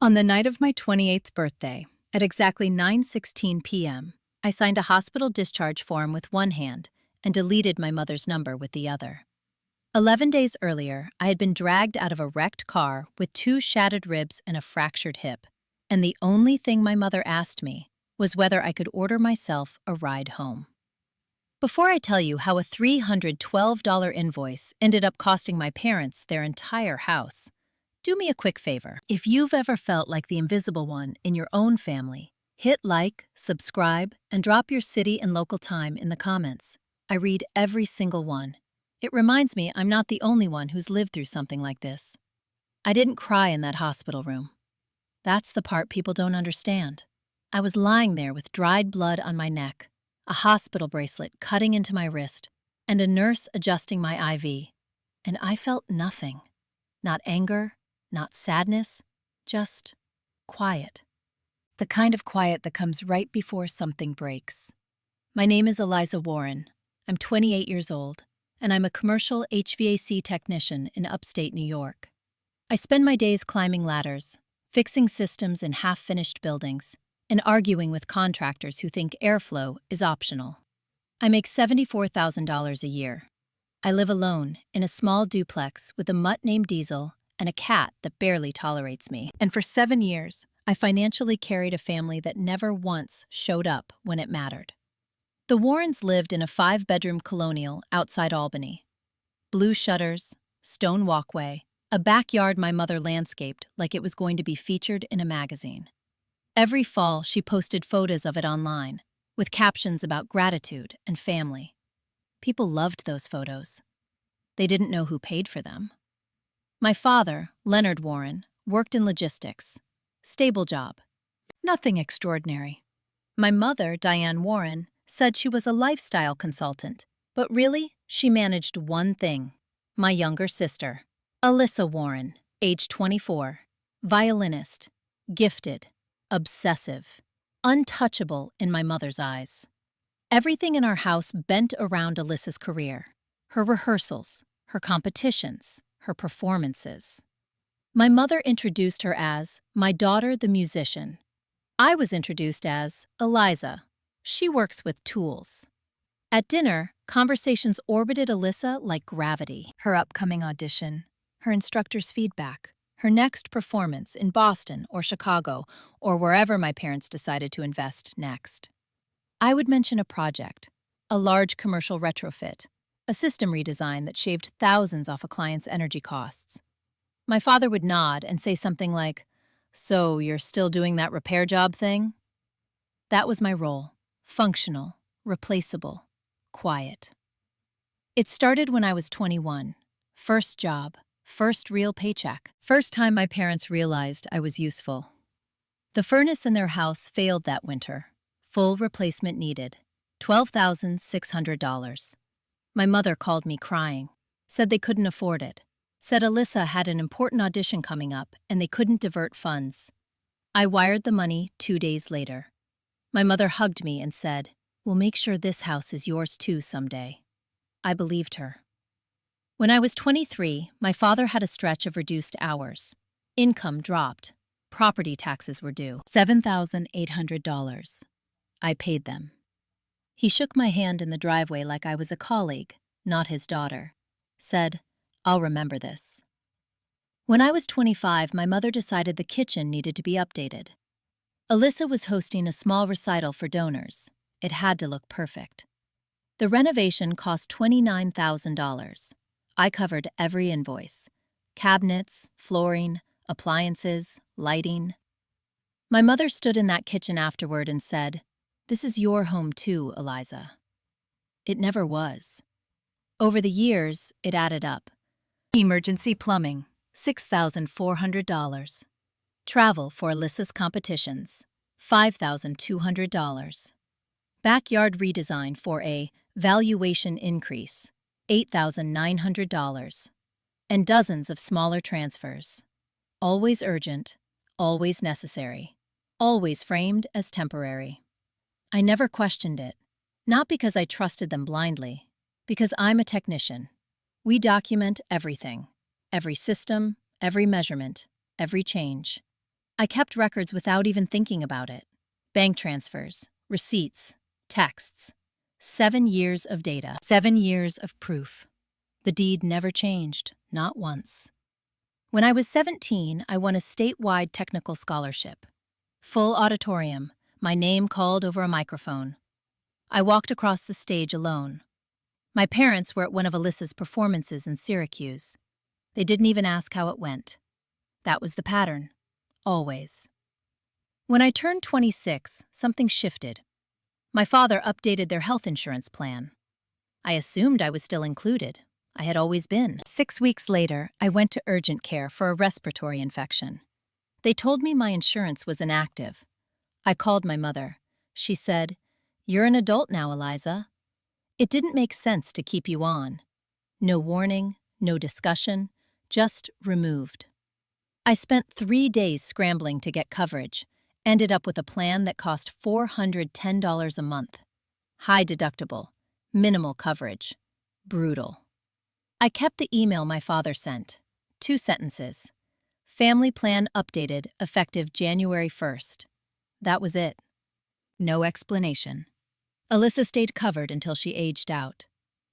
On the night of my 28th birthday, at exactly 9:16 p.m., I signed a hospital discharge form with one hand and deleted my mother's number with the other. 11 days earlier, I had been dragged out of a wrecked car with 2 shattered ribs and a fractured hip, and the only thing my mother asked me was whether I could order myself a ride home. Before I tell you how a $312 invoice ended up costing my parents their entire house, do me a quick favor. If you've ever felt like the invisible one in your own family, hit like, subscribe, and drop your city and local time in the comments. I read every single one. It reminds me I'm not the only one who's lived through something like this. I didn't cry in that hospital room. That's the part people don't understand. I was lying there with dried blood on my neck, a hospital bracelet cutting into my wrist, and a nurse adjusting my IV. And I felt nothing. Not anger, not sadness, just quiet. The kind of quiet that comes right before something breaks. My name is Eliza Warren. I'm 28 years old, and I'm a commercial HVAC technician in upstate New York. I spend my days climbing ladders, fixing systems in half-finished buildings, and arguing with contractors who think airflow is optional. I make $74,000 a year. I live alone in a small duplex with a mutt named Diesel and a cat that barely tolerates me. And for 7 years, I financially carried a family that never once showed up when it mattered. The Warrens lived in a 5-bedroom colonial outside Albany. Blue shutters, stone walkway, a backyard my mother landscaped like it was going to be featured in a magazine. Every fall, she posted photos of it online, with captions about gratitude and family. People loved those photos. They didn't know who paid for them. My father, Leonard Warren, worked in logistics. Stable job. Nothing extraordinary. My mother, Diane Warren, said she was a lifestyle consultant, but really, she managed one thing. My younger sister, Alyssa Warren, age 24, violinist, gifted, obsessive, untouchable in my mother's eyes. Everything in our house bent around Alyssa's career, her rehearsals, her competitions, her performances. My mother introduced her as my daughter the musician. I was introduced as Eliza. She works with tools. At dinner, conversations orbited Alyssa like gravity. Her upcoming audition, her instructor's feedback, her next performance in Boston or Chicago or wherever my parents decided to invest next. I would mention a project, a large commercial retrofit, a system redesign that shaved thousands off a client's energy costs. My father would nod and say something like, "So you're still doing that repair job thing?" That was my role. Functional, replaceable, quiet. It started when I was 21. First job, first real paycheck. First time my parents realized I was useful. The furnace in their house failed that winter. Full replacement needed. $12,600. My mother called me crying, said they couldn't afford it, said Alyssa had an important audition coming up and they couldn't divert funds. I wired the money 2 days later. My mother hugged me and said, "We'll make sure this house is yours too someday." I believed her. When I was 23, my father had a stretch of reduced hours. Income dropped. Property taxes were due. $7,800. I paid them. He shook my hand in the driveway like I was a colleague, not his daughter. Said, "I'll remember this." When I was 25, my mother decided the kitchen needed to be updated. Alyssa was hosting a small recital for donors. It had to look perfect. The renovation cost $29,000. I covered every invoice. Cabinets, flooring, appliances, lighting. My mother stood in that kitchen afterward and said, "This is your home too, Eliza." It never was. Over the years, it added up. Emergency plumbing, $6,400. Travel for Alyssa's competitions, $5,200. Backyard redesign for a valuation increase, $8,900. And dozens of smaller transfers. Always urgent, always necessary, always framed as temporary. I never questioned it, not because I trusted them blindly, because I'm a technician. We document everything, every system, every measurement, every change. I kept records without even thinking about it. Bank transfers, receipts, texts. 7 years of data. 7 years of proof. The deed never changed, not once. When I was 17, I won a statewide technical scholarship. Full auditorium, my name called over a microphone. I walked across the stage alone. My parents were at one of Alyssa's performances in Syracuse. They didn't even ask how it went. That was the pattern. Always. When I turned 26, something shifted. My father updated their health insurance plan. I assumed I was still included. I had always been. 6 weeks later, I went to urgent care for a respiratory infection. They told me my insurance was inactive. I called my mother. She said, "You're an adult now, Eliza. It didn't make sense to keep you on. No warning, no discussion, just removed." I spent 3 days scrambling to get coverage, ended up with a plan that cost $410 a month. High deductible, minimal coverage. Brutal. I kept the email my father sent. 2 sentences. Family plan updated, effective January 1st. That was it. No explanation. Alyssa stayed covered until she aged out.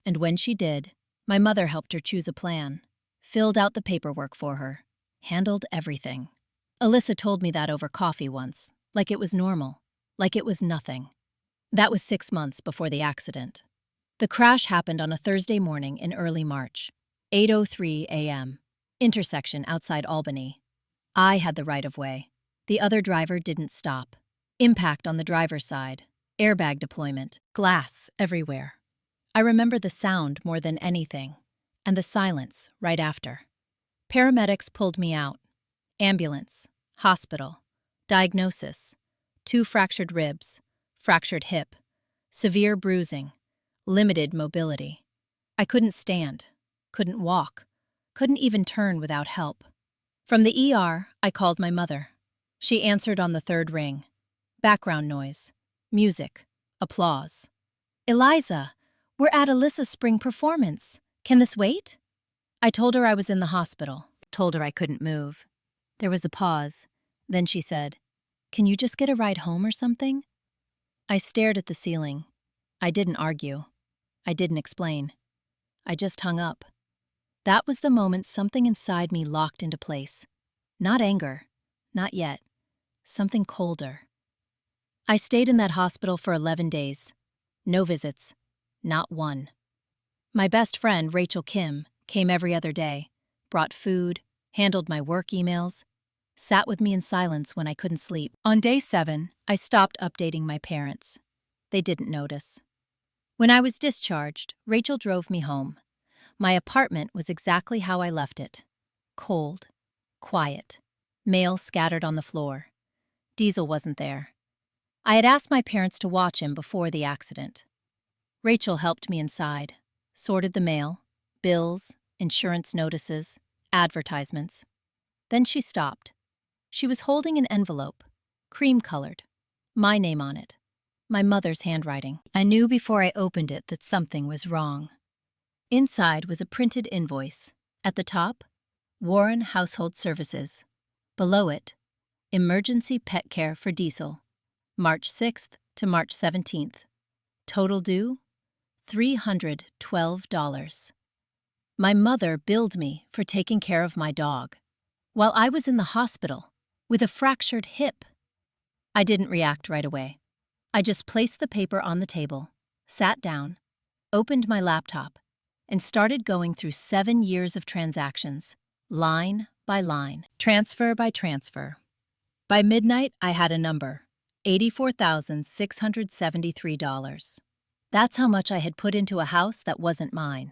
And when she did, my mother helped her choose a plan, filled out the paperwork for her, handled everything. Alyssa told me that over coffee once, like it was normal, like it was nothing. That was 6 months before the accident. The crash happened on a Thursday morning in early March, 8:03 a.m., intersection outside Albany. I had the right-of-way. The other driver didn't stop. Impact on the driver's side, airbag deployment, glass everywhere. I remember the sound more than anything, and the silence right after. Paramedics pulled me out. Ambulance, hospital, diagnosis, 2 fractured ribs, fractured hip, severe bruising, limited mobility. I couldn't stand, couldn't walk, couldn't even turn without help. From the ER, I called my mother. She answered on the 3rd ring. Background noise, music, applause. "Eliza, we're at Alyssa's spring performance. Can this wait?" I told her I was in the hospital, told her I couldn't move. There was a pause. Then she said, "Can you just get a ride home or something?" I stared at the ceiling. I didn't argue. I didn't explain. I just hung up. That was the moment something inside me locked into place. Not anger. Not yet. Something colder. I stayed in that hospital for 11 days. No visits. Not one. My best friend, Rachel Kim, came every other day, brought food, handled my work emails, sat with me in silence when I couldn't sleep. On day 7, I stopped updating my parents. They didn't notice. When I was discharged, Rachel drove me home. My apartment was exactly how I left it. Cold, quiet, mail scattered on the floor. Diesel wasn't there. I had asked my parents to watch him before the accident. Rachel helped me inside, sorted the mail, bills, insurance notices, advertisements. Then she stopped. She was holding an envelope, cream-colored, my name on it, my mother's handwriting. I knew before I opened it that something was wrong. Inside was a printed invoice. At the top, Warren Household Services. Below it, Emergency Pet Care for Diesel, March 6th to March 17th. Total due, $312. My mother billed me for taking care of my dog, while I was in the hospital with a fractured hip. I didn't react right away. I just placed the paper on the table, sat down, opened my laptop, and started going through 7 years of transactions, line by line, transfer by transfer. By midnight, I had a number, $84,673. That's how much I had put into a house that wasn't mine.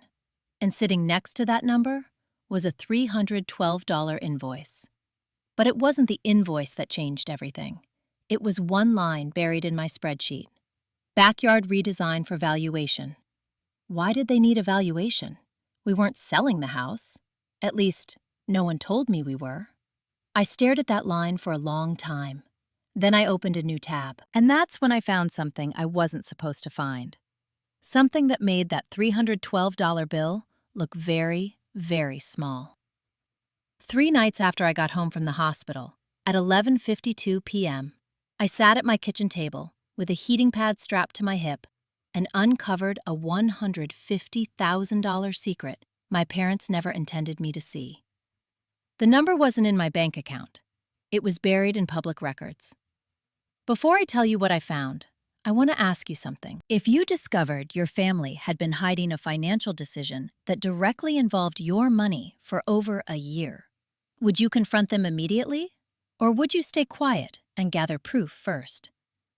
And sitting next to that number was a $312 invoice. But it wasn't the invoice that changed everything. It was one line buried in my spreadsheet. Backyard redesign for valuation. Why did they need a valuation? We weren't selling the house. At least, no one told me we were. I stared at that line for a long time. Then I opened a new tab. And that's when I found something I wasn't supposed to find. Something that made that $312 bill look very, very small. 3 nights after I got home from the hospital, At 11:52 p.m., I sat at my kitchen table with a heating pad strapped to my hip and uncovered a $150,000 secret my parents never intended me to see. The number wasn't in my bank account. It was buried in public records. Before I tell you what I found, I want to ask you something. If you discovered your family had been hiding a financial decision that directly involved your money for over a year, would you confront them immediately? Or would you stay quiet and gather proof first?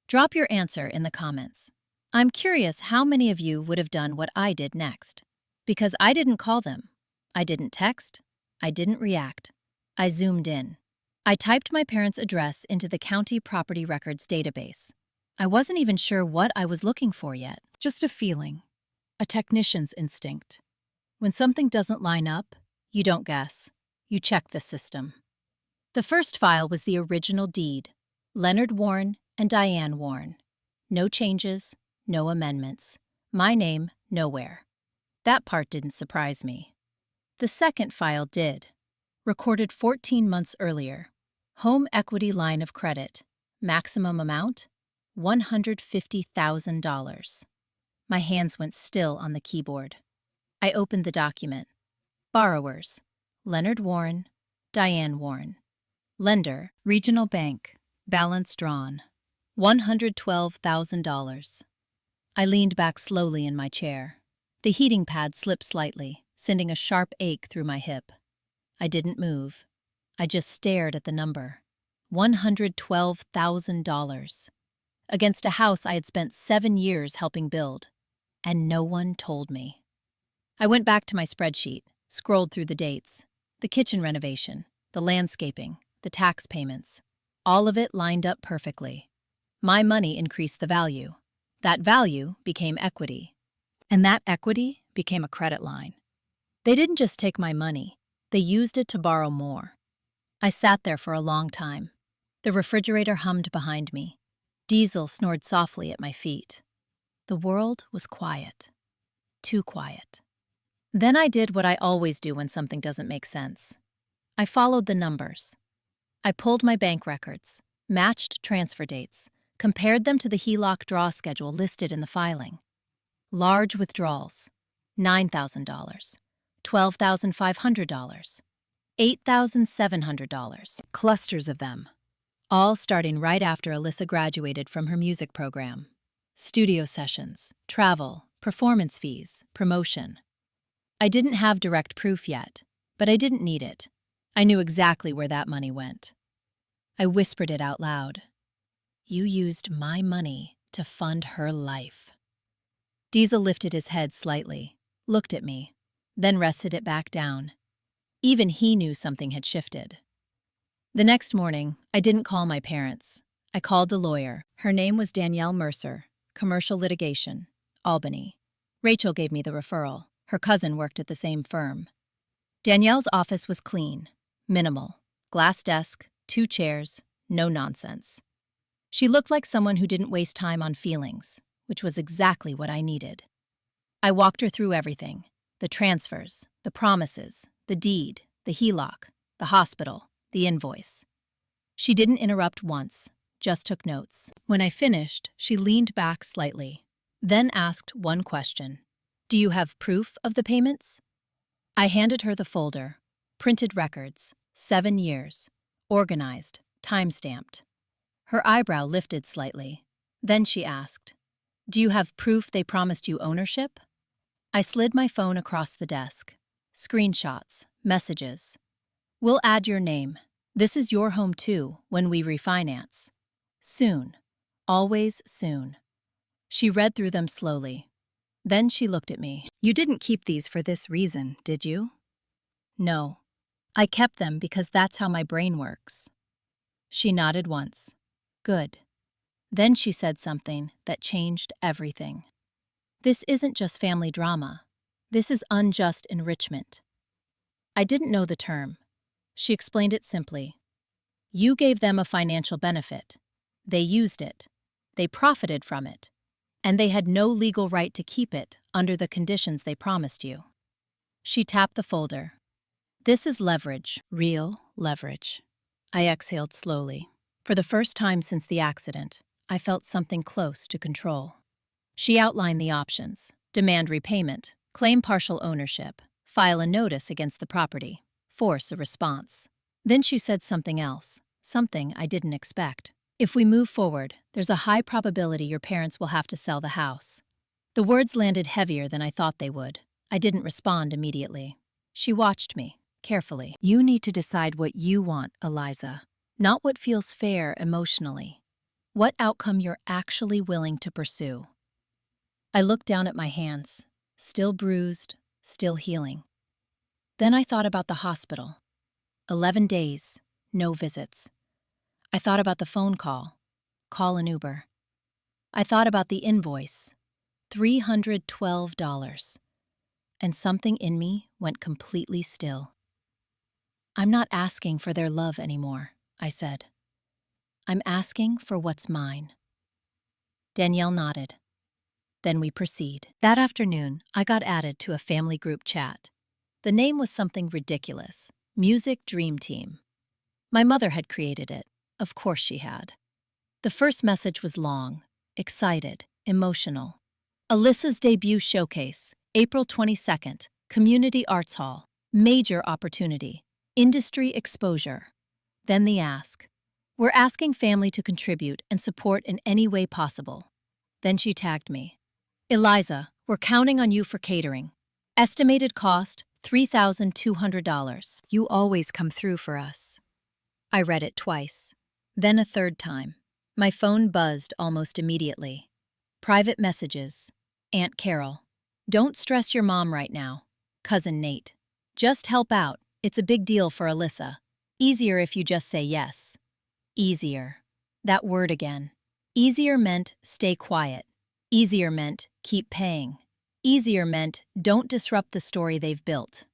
Drop your answer in the comments. I'm curious how many of you would have done what I did next. Because I didn't call them. I didn't text. I didn't react. I zoomed in. I typed my parents' address into the county property records database. I wasn't even sure what I was looking for yet. Just a feeling. A technician's instinct. When something doesn't line up, you don't guess. You check the system. The first file was the original deed. Leonard Warren and Diane Warren. No changes, no amendments. My name, nowhere. That part didn't surprise me. The second file did. Recorded 14 months earlier. Home equity line of credit. Maximum amount? $150,000. My hands went still on the keyboard. I opened the document. Borrowers: Leonard Warren, Diane Warren. Lender: Regional Bank. Balance drawn: $112,000. I leaned back slowly in my chair. The heating pad slipped slightly, sending a sharp ache through my hip. I didn't move. I just stared at the number. $112,000. Against a house I had spent 7 years helping build. And no one told me. I went back to my spreadsheet, scrolled through the dates. The kitchen renovation, the landscaping, the tax payments. All of it lined up perfectly. My money increased the value. That value became equity. And that equity became a credit line. They didn't just take my money. They used it to borrow more. I sat there for a long time. The refrigerator hummed behind me. Diesel snored softly at my feet. The world was quiet. Too quiet. Then I did what I always do when something doesn't make sense. I followed the numbers. I pulled my bank records, matched transfer dates, compared them to the HELOC draw schedule listed in the filing. Large withdrawals: $9,000, $12,500, $8,700, clusters of them, all starting right after Alyssa graduated from her music program. Studio sessions, travel, performance fees, promotion. I didn't have direct proof yet, but I didn't need it. I knew exactly where that money went. I whispered it out loud. You used my money to fund her life. Diesel lifted his head slightly, looked at me, then rested it back down. Even he knew something had shifted. The next morning, I didn't call my parents. I called a lawyer. Her name was Danielle Mercer, Commercial Litigation, Albany. Rachel gave me the referral. Her cousin worked at the same firm. Danielle's office was clean, minimal, glass desk, 2 chairs, no nonsense. She looked like someone who didn't waste time on feelings, which was exactly what I needed. I walked her through everything: the transfers, the promises, the deed, the HELOC, the hospital, the invoice. She didn't interrupt once, just took notes. When I finished, she leaned back slightly, then asked one question. Do you have proof of the payments? I handed her the folder. Printed records, 7 years, organized, time-stamped. Her eyebrow lifted slightly. Then she asked, do you have proof they promised you ownership? I slid my phone across the desk. Screenshots, messages. We'll add your name. This is your home too when we refinance. Soon. Always soon. She read through them slowly. Then she looked at me. You didn't keep these for this reason, did you? No. I kept them because that's how my brain works. She nodded once. Good. Then she said something that changed everything. This isn't just family drama. This is unjust enrichment. I didn't know the term. She explained it simply. You gave them a financial benefit. They used it. They profited from it. And they had no legal right to keep it under the conditions they promised you. She tapped the folder. This is leverage, real leverage. I exhaled slowly. For the first time since the accident, I felt something close to control. She outlined the options: demand repayment, claim partial ownership, file a notice against the property, force a response. Then she said something else, something I didn't expect. If we move forward, there's a high probability your parents will have to sell the house. The words landed heavier than I thought they would. I didn't respond immediately. She watched me, carefully. You need to decide what you want, Eliza, not what feels fair emotionally. What outcome you're actually willing to pursue. I looked down at my hands, still bruised, still healing. Then I thought about the hospital. 11 days, no visits. I thought about the phone call an Uber. I thought about the invoice, $312. And something in me went completely still. I'm not asking for their love anymore, I said. I'm asking for what's mine. Danielle nodded. Then we proceed. That afternoon, I got added to a family group chat. The name was something ridiculous: Music Dream Team. My mother had created it. Of course she had. The first message was long, excited, emotional. Alyssa's debut showcase, April 22nd, Community Arts Hall. Major opportunity. Industry exposure. Then the ask. We're asking family to contribute and support in any way possible. Then she tagged me. Eliza, we're counting on you for catering. Estimated cost, $3,200. You always come through for us. I read it twice. Then a third time. My phone buzzed almost immediately. Private messages. Aunt Carol. Don't stress your mom right now. Cousin Nate. Just help out. It's a big deal for Alyssa. Easier if you just say yes. Easier. That word again. Easier meant stay quiet. Easier meant keep paying. Easier meant don't disrupt the story they've built.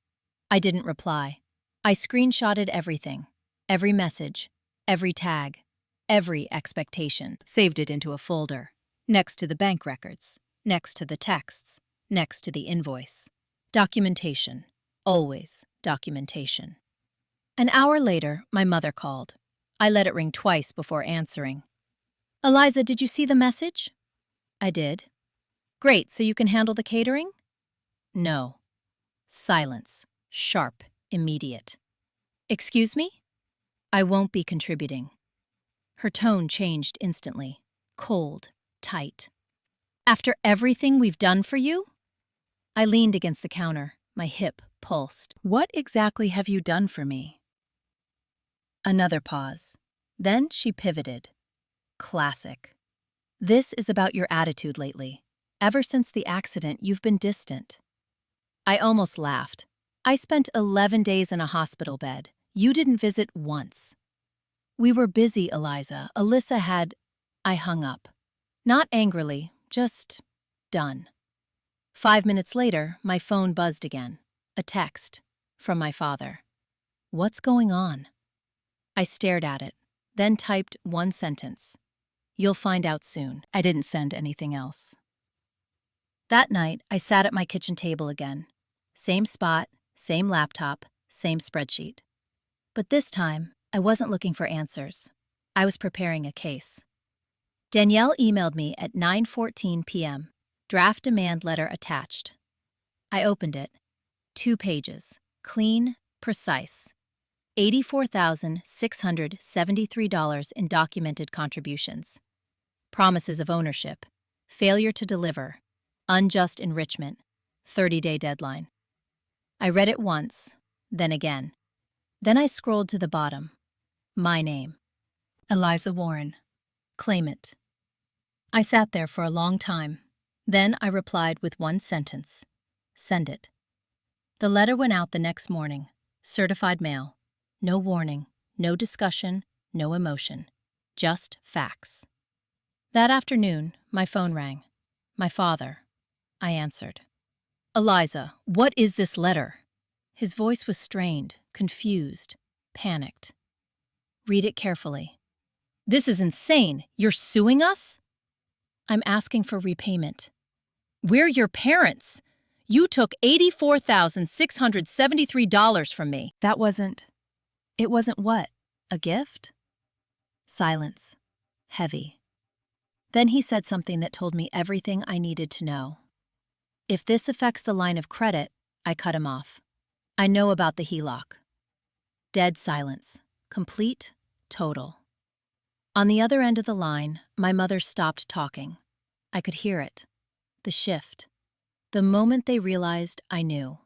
I didn't reply. I screenshotted everything. Every message. Every tag. Every expectation. Saved it into a folder. Next to the bank records. Next to the texts. Next to the invoice. Documentation. Always documentation. An hour later, my mother called. I let it ring twice before answering. Eliza, did you see the message? I did. Great, so you can handle the catering? No. Silence. Sharp. Immediate. Excuse me? I won't be contributing. Her tone changed instantly. Cold. Tight. After everything we've done for you? I leaned against the counter. My hip pulsed. What exactly have you done for me? Another pause. Then she pivoted. Classic. This is about your attitude lately. Ever since the accident, you've been distant. I almost laughed. I spent 11 days in a hospital bed. You didn't visit once. We were busy, Eliza. Alyssa had... I hung up. Not angrily, just done. 5 minutes later, my phone buzzed again. A text from my father. What's going on? I stared at it, then typed one sentence. You'll find out soon. I didn't send anything else. That night, I sat at my kitchen table again. Same spot, same laptop, same spreadsheet. But this time, I wasn't looking for answers. I was preparing a case. Danielle emailed me at 9:14 p.m. Draft demand letter attached. I opened it. 2 pages. Clean, precise. $84,673 in documented contributions. Promises of ownership. Failure to deliver. Unjust enrichment. 30-day deadline. I read it once, then again. Then I scrolled to the bottom. My name. Eliza Warren. Claimant. I sat there for a long time. Then I replied with one sentence. Send it. The letter went out the next morning. Certified mail. No warning, no discussion, no emotion. Just facts. That afternoon, my phone rang. My father. I answered. Eliza, what is this letter? His voice was strained, confused, panicked. Read it carefully. This is insane. You're suing us? I'm asking for repayment. We're your parents. You took $84,673 from me. It wasn't what? A gift? Silence. Heavy. Then he said something that told me everything I needed to know. If this affects the line of credit, I cut him off. I know about the HELOC. Dead silence. Complete, total. On the other end of the line, my mother stopped talking. I could hear it. The shift. The moment they realized I knew.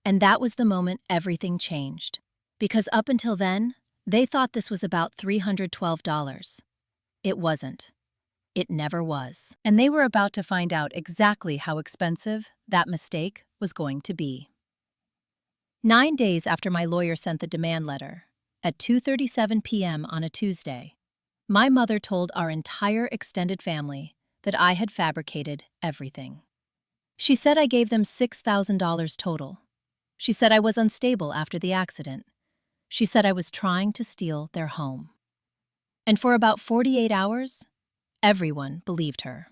And that was the moment everything changed. Because up until then, they thought this was about $312. It wasn't. It never was. And they were about to find out exactly how expensive that mistake was going to be. 9 days after my lawyer sent the demand letter, at 2:37 p.m. on a Tuesday, my mother told our entire extended family that I had fabricated everything. She said I gave them $6,000 total. She said I was unstable after the accident. She said I was trying to steal their home. And for about 48 hours, everyone believed her.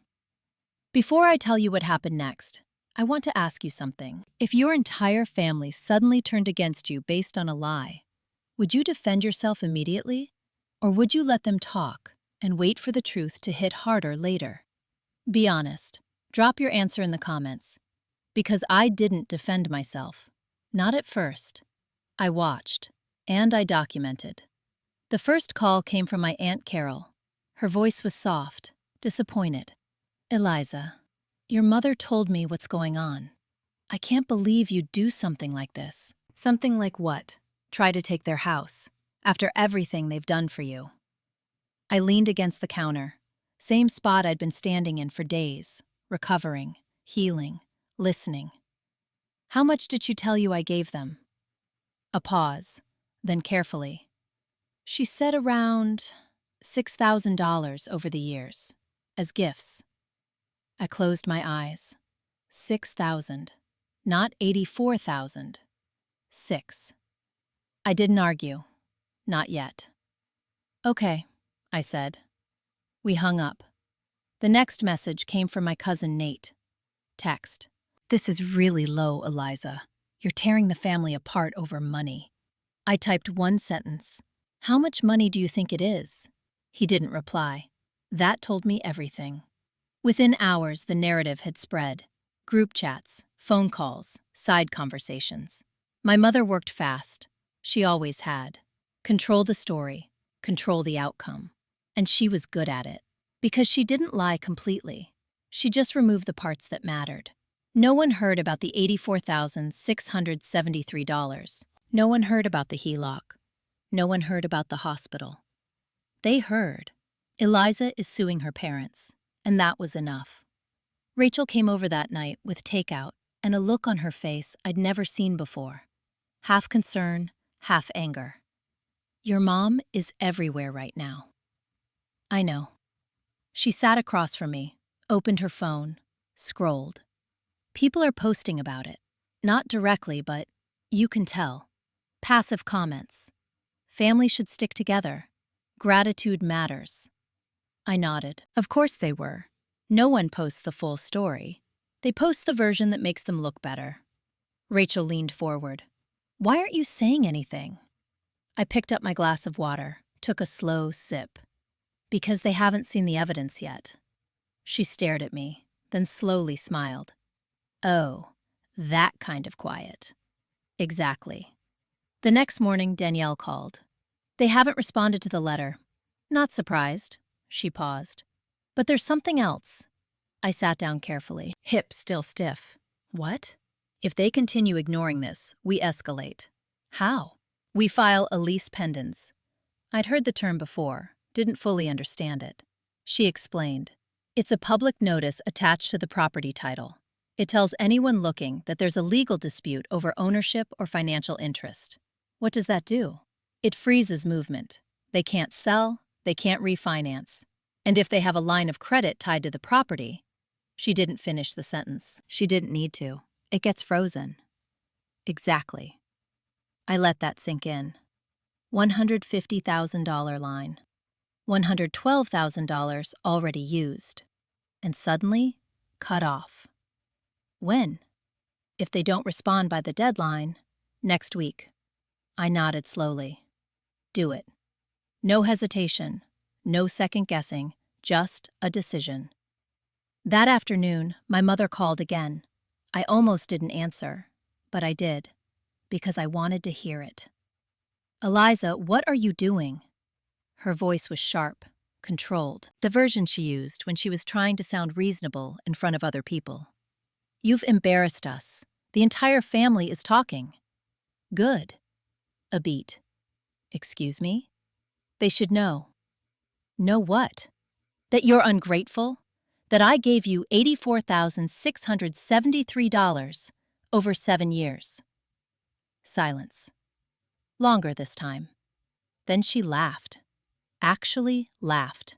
Before I tell you what happened next, I want to ask you something. If your entire family suddenly turned against you based on a lie, would you defend yourself immediately? Or would you let them talk and wait for the truth to hit harder later? Be honest. Drop your answer in the comments. Because I didn't defend myself. Not at first. I watched, and I documented. The first call came from my Aunt Carol. Her voice was soft, disappointed. Eliza, your mother told me what's going on. I can't believe you'd do something like this. Something like what? Try to take their house, after everything they've done for you. I leaned against the counter, same spot I'd been standing in for days, recovering, healing, listening. How much did she tell you I gave them? A pause, then carefully. She said around $6,000 over the years, as gifts. I closed my eyes. 6,000, not 84,000. 6. I didn't argue. Not yet. Okay, I said. We hung up. The next message came from my cousin Nate. Text. This is really low, Eliza. You're tearing the family apart over money. I typed one sentence. How much money do you think it is? He didn't reply. That told me everything. Within hours, the narrative had spread. Group chats, phone calls, side conversations. My mother worked fast. She always had. Control the story, control the outcome. And she was good at it. Because she didn't lie completely. She just removed the parts that mattered. No one heard about the $84,673. No one heard about the HELOC. No one heard about the hospital. They heard. Eliza is suing her parents, and that was enough. Rachel came over that night with takeout and a look on her face I'd never seen before. Half concern, half anger. Your mom is everywhere right now. I know. She sat across from me, opened her phone, scrolled. People are posting about it. Not directly, but you can tell. Passive comments. Family should stick together. Gratitude matters. I nodded. Of course they were. No one posts the full story. They post the version that makes them look better. Rachel leaned forward. Why aren't you saying anything? I picked up my glass of water, took a slow sip. Because they haven't seen the evidence yet. She stared at me, then slowly smiled. Oh, that kind of quiet. Exactly. The next morning, Danielle called. They haven't responded to the letter. Not surprised. She paused. But there's something else. I sat down carefully, hips still stiff. What? If they continue ignoring this, we escalate. How? We file a lease pendens. I'd heard the term before, didn't fully understand it. She explained. It's a public notice attached to the property title. It tells anyone looking that there's a legal dispute over ownership or financial interest. What does that do? It freezes movement. They can't sell, they can't refinance. And if they have a line of credit tied to the property, she didn't finish the sentence. She didn't need to. It gets frozen. Exactly. I let that sink in. $150,000 line. $112,000 already used. And suddenly, cut off. When? If they don't respond by the deadline, next week. I nodded slowly. Do it. No hesitation, no second guessing, just a decision. That afternoon, my mother called again. I almost didn't answer, but I did, because I wanted to hear it. "Eliza, what are you doing?" Her voice was sharp, controlled, the version she used when she was trying to sound reasonable in front of other people. "You've embarrassed us. The entire family is talking." "Good." A beat. "Excuse me?" "They should know." "Know what?" "That you're ungrateful? That I gave you $84,673 over 7 years." Silence. Longer this time. Then she laughed. Actually laughed.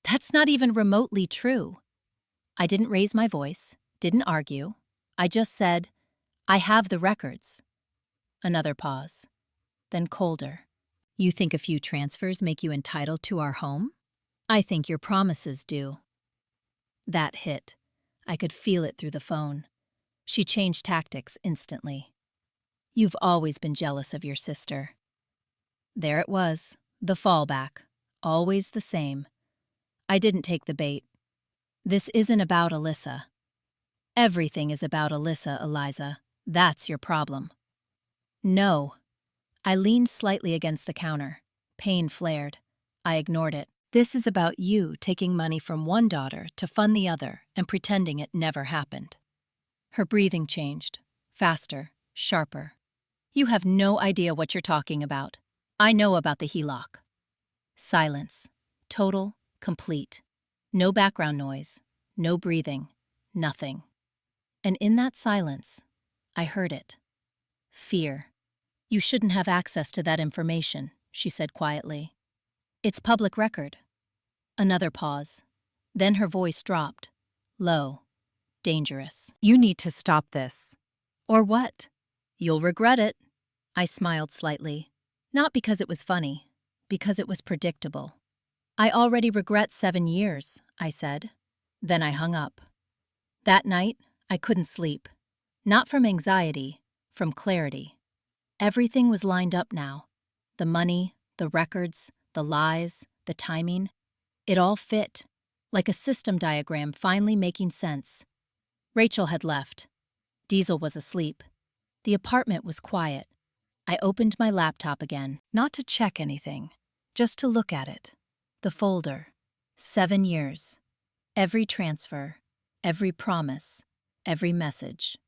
"That's not even remotely true." I didn't raise my voice, didn't argue. I just said, "I have the records." Another pause. Then colder. "You think a few transfers make you entitled to our home? I think your promises do." That hit. I could feel it through the phone. She changed tactics instantly. "You've always been jealous of your sister." There it was, the fallback, always the same. I didn't take the bait. "This isn't about Alyssa." "Everything is about Alyssa, Eliza. That's your problem." "No." I leaned slightly against the counter. Pain flared. I ignored it. "This is about you taking money from one daughter to fund the other and pretending it never happened." Her breathing changed. Faster, sharper. "You have no idea what you're talking about. I know about the HELOC." Silence. Total, complete. No background noise. No breathing. Nothing. And in that silence, I heard it. Fear. "You shouldn't have access to that information," she said quietly. "It's public record." Another pause. Then her voice dropped. Low. Dangerous. "You need to stop this." "Or what?" "You'll regret it." I smiled slightly. Not because it was funny, because it was predictable. "I already regret 7 years," I said. Then I hung up. That night, I couldn't sleep. Not from anxiety, from clarity. Everything was lined up now. The money, the records, the lies, the timing. It all fit, like a system diagram finally making sense. Rachel had left. Diesel was asleep. The apartment was quiet. I opened my laptop again, not to check anything, just to look at it. The folder. 7 years. Every transfer, every promise, every message.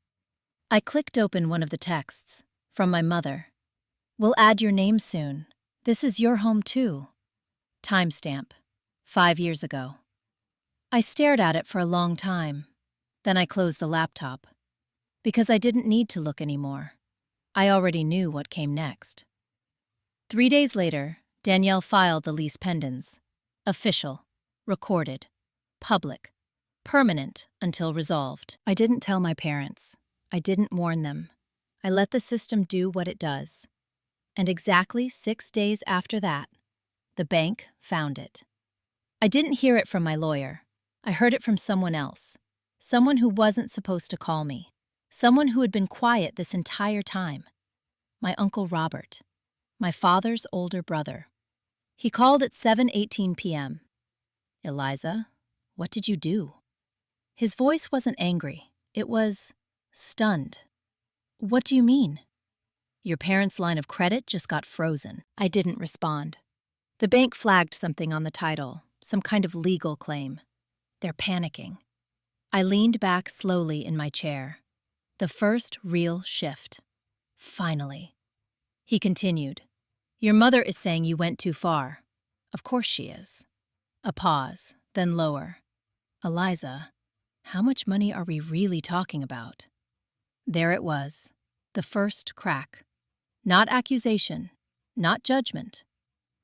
I clicked open one of the texts, from my mother. "We'll add your name soon. This is your home too." Timestamp. 5 years ago. I stared at it for a long time. Then I closed the laptop. Because I didn't need to look anymore. I already knew what came next. 3 days later, Danielle filed the lease pendants. Official. Recorded. Public. Permanent until resolved. I didn't tell my parents. I didn't warn them. I let the system do what it does. And exactly 6 days after that, the bank found it. I didn't hear it from my lawyer. I heard it from someone else. Someone who wasn't supposed to call me. Someone who had been quiet this entire time. My Uncle Robert. My father's older brother. He called at 7:18 p.m. "Eliza, what did you do?" His voice wasn't angry. It was stunned. "What do you mean?" "Your parents' line of credit just got frozen." I didn't respond. The bank flagged something on the title, some kind of legal claim. They're panicking. I leaned back slowly in my chair. The first real shift. Finally. He continued. "Your mother is saying you went too far." "Of course she is." A pause, then lower. "Eliza, how much money are we really talking about?" There it was. The first crack. Not accusation, not judgment.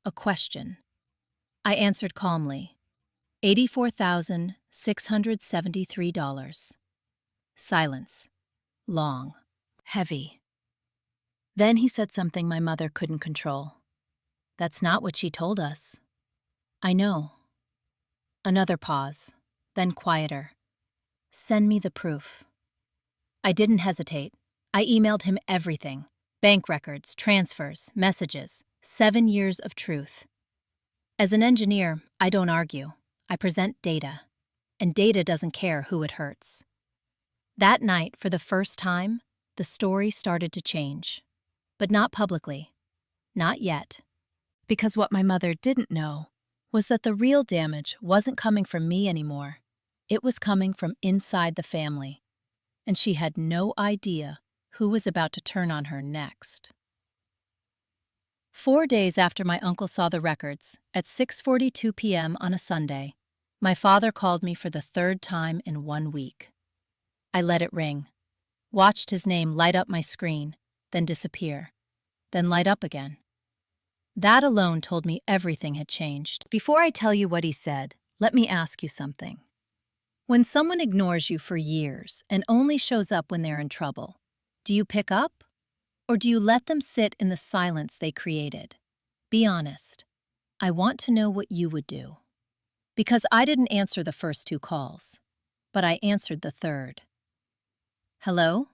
A question. I answered calmly. $84,673. Silence. Long. Heavy. Then he said something my mother couldn't control. "That's not what she told us." "I know." Another pause, then quieter. "Send me the proof." I didn't hesitate. I emailed him everything. Bank records, transfers, messages. 7 years of truth. As an engineer, I don't argue. I present data, and data doesn't care who it hurts. That night, for the first time, the story started to change. But not publicly. Not yet. Because what my mother didn't know was that the real damage wasn't coming from me anymore. It was coming from inside the family. And she had no idea who was about to turn on her next. 4 days after my uncle saw the records, at 6:42 p.m. on a Sunday, my father called me for the third time in 1 week. I let it ring, watched his name light up my screen, then disappear, then light up again. That alone told me everything had changed. Before I tell you what he said, let me ask you something. When someone ignores you for years and only shows up when they're in trouble, do you pick up? Or do you let them sit in the silence they created? Be honest. I want to know what you would do. Because I didn't answer the first 2 calls, but I answered the third. Hello?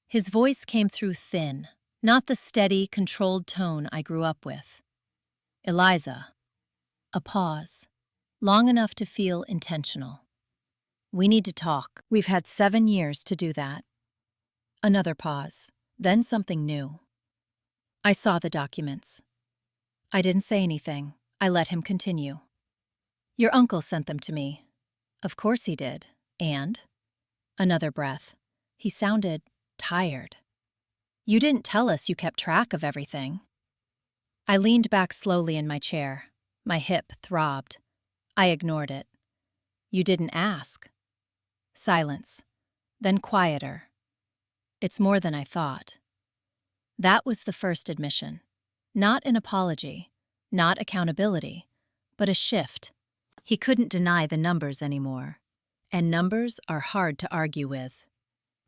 His voice came through thin, not the steady, controlled tone I grew up with. Eliza. A pause, long enough to feel intentional. We need to talk. We've had 7 years to do that. Another pause, then something new. I saw the documents. I didn't say anything. I let him continue. Your uncle sent them to me. Of course he did. And? Another breath. He sounded tired. You didn't tell us you kept track of everything. I leaned back slowly in my chair. My hip throbbed. I ignored it. You didn't ask. Silence. Then quieter. It's more than I thought. That was the first admission. Not an apology, not accountability, but a shift. He couldn't deny the numbers anymore. And numbers are hard to argue with.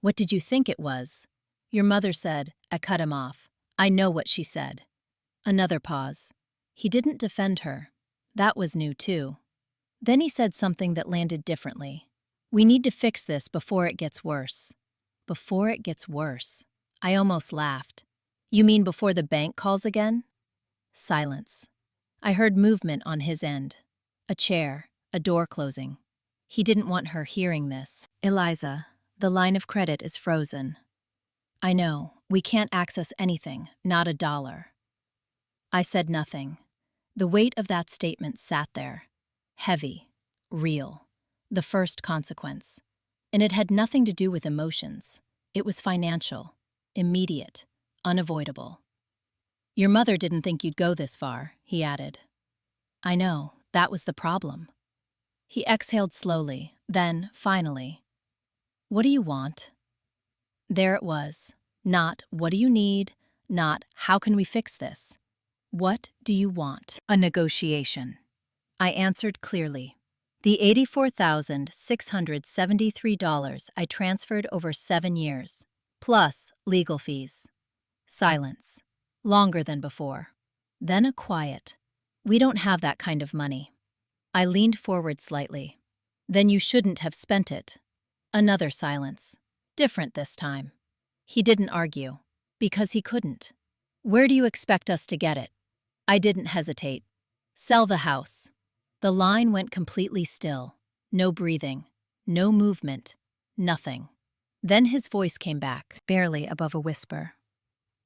What did you think it was? Your mother said. I cut him off. I know what she said. Another pause. He didn't defend her. That was new too. Then he said something that landed differently. We need to fix this before it gets worse. Before it gets worse. I almost laughed. You mean before the bank calls again? Silence. I heard movement on his end. A chair, a door closing. He didn't want her hearing this. Eliza, the line of credit is frozen. I know, we can't access anything, not $1. I said nothing. The weight of that statement sat there. Heavy, real, the first consequence. And it had nothing to do with emotions. It was financial, immediate, unavoidable. Your mother didn't think you'd go this far, he added. I know, that was the problem. He exhaled slowly, then, finally, what do you want? There it was. Not, what do you need? Not, how can we fix this? What do you want? A negotiation. I answered clearly. The $84,673 I transferred over 7 years, plus legal fees. Silence. Longer than before. Then a quiet. We don't have that kind of money. I leaned forward slightly. Then you shouldn't have spent it. Another silence. Different this time. He didn't argue. Because he couldn't. Where do you expect us to get it? I didn't hesitate. Sell the house. The line went completely still. No breathing. No movement. Nothing. Then his voice came back, barely above a whisper.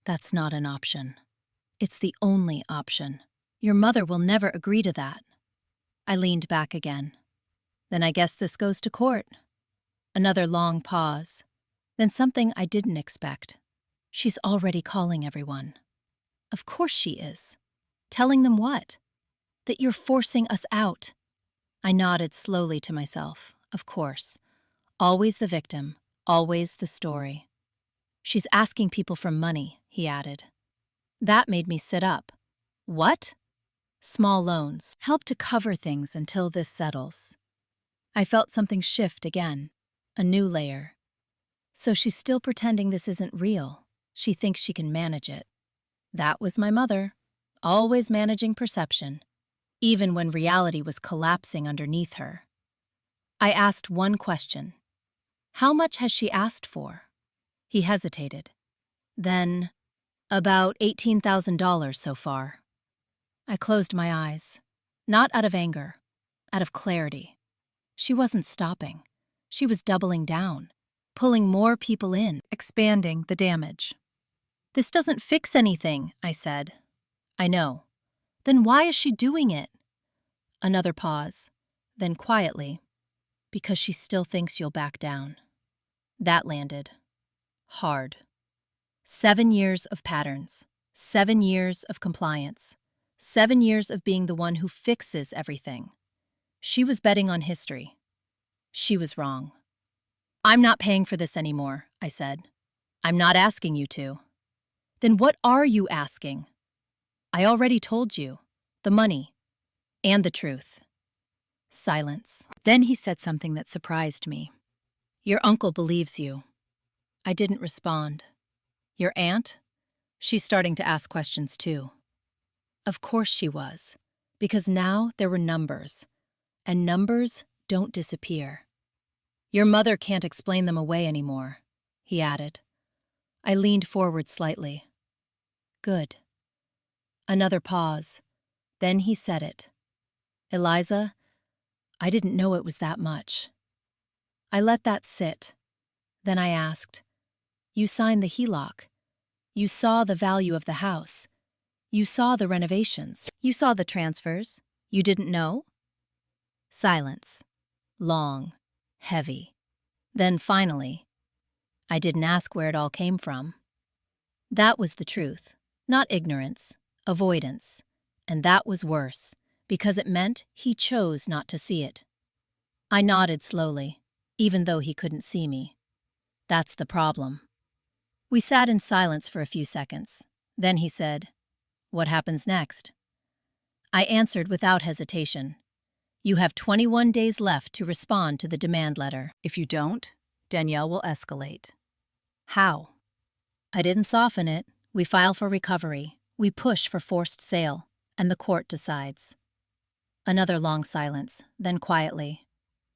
That's not an option. It's the only option. Your mother will never agree to that. I leaned back again. Then I guess this goes to court. Another long pause. Then something I didn't expect. She's already calling everyone. Of course she is. Telling them what? That you're forcing us out. I nodded slowly to myself. Of course. Always the victim. Always the story. She's asking people for money, he added. That made me sit up. What? Small loans. Help to cover things until this settles. I felt something shift again. A new layer. So she's still pretending this isn't real. She thinks she can manage it. That was my mother. Always managing perception. Even when reality was collapsing underneath her. I asked one question. How much has she asked for? He hesitated. Then, about $18,000 so far. I closed my eyes. Not out of anger, out of clarity. She wasn't stopping. She was doubling down, pulling more people in, expanding the damage. This doesn't fix anything, I said. I know. Then why is she doing it? Another pause, then quietly, because she still thinks you'll back down. That landed. Hard. 7 years of patterns. 7 years of compliance. 7 years of being the one who fixes everything. She was betting on history. She was wrong. I'm not paying for this anymore, I said. I'm not asking you to. Then what are you asking? I already told you. The money. And the truth. Silence. Then he said something that surprised me. Your uncle believes you. I didn't respond. Your aunt? She's starting to ask questions too. Of course she was, because now there were numbers, and numbers don't disappear. Your mother can't explain them away anymore, he added. I leaned forward slightly. Good. Another pause. Then he said it. Eliza, I didn't know it was that much. I let that sit. Then I asked, You signed the HELOC. You saw the value of the house. You saw the renovations. You saw the transfers. You didn't know? Silence. Long. Heavy. Then finally, I didn't ask where it all came from. That was the truth, not ignorance, avoidance. And that was worse, because it meant he chose not to see it. I nodded slowly, even though he couldn't see me. That's the problem. We sat in silence for a few seconds. Then he said, What happens next? I answered without hesitation. You have 21 days left to respond to the demand letter. If you don't, Danielle will escalate. How? I didn't soften it. We file for recovery. We push for forced sale. And the court decides. Another long silence, then quietly.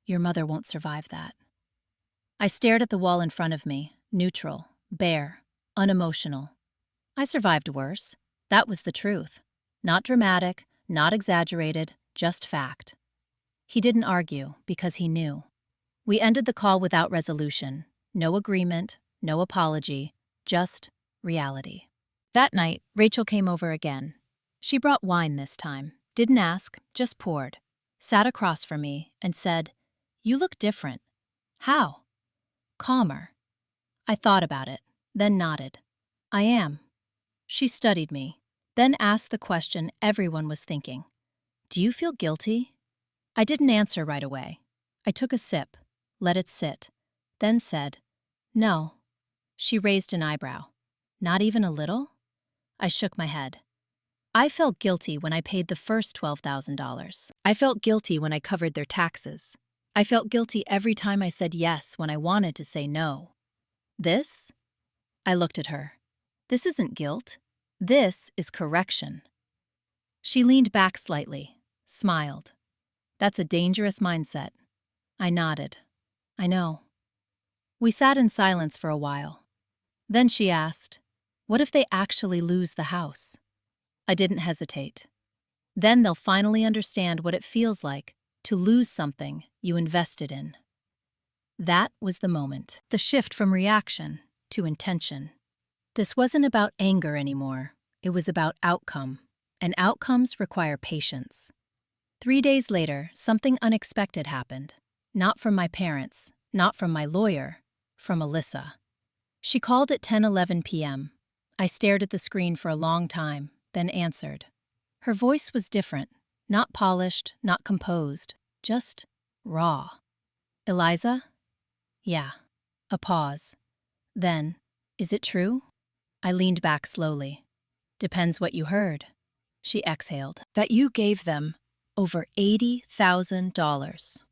Your mother won't survive that. I stared at the wall in front of me, neutral, bare, unemotional. I survived worse. That was the truth. Not dramatic, not exaggerated, just fact. He didn't argue because he knew. We ended the call without resolution. No agreement, no apology, just reality. That night, Rachel came over again. She brought wine this time, didn't ask, just poured, sat across from me, and said, You look different. How? Calmer. I thought about it, then nodded. I am. She studied me, then asked the question everyone was thinking. Do you feel guilty? I didn't answer right away. I took a sip, let it sit, then said, No. She raised an eyebrow. Not even a little? I shook my head. I felt guilty when I paid the first $12,000. I felt guilty when I covered their taxes. I felt guilty every time I said yes when I wanted to say no. This? I looked at her. This isn't guilt. This is correction. She leaned back slightly, smiled. That's a dangerous mindset. I nodded. I know. We sat in silence for a while. Then she asked, What if they actually lose the house? I didn't hesitate. Then they'll finally understand what it feels like to lose something you invested in. That was the moment. The shift from reaction to intention. This wasn't about anger anymore. It was about outcome. And outcomes require patience. 3 days later, something unexpected happened. Not from my parents, not from my lawyer, from Alyssa. She called at 10:11 p.m. I stared at the screen for a long time, then answered. Her voice was different, not polished, not composed, just raw. Eliza? Yeah. A pause. Then, is it true? I leaned back slowly. Depends what you heard. She exhaled. That you gave them over $80,000.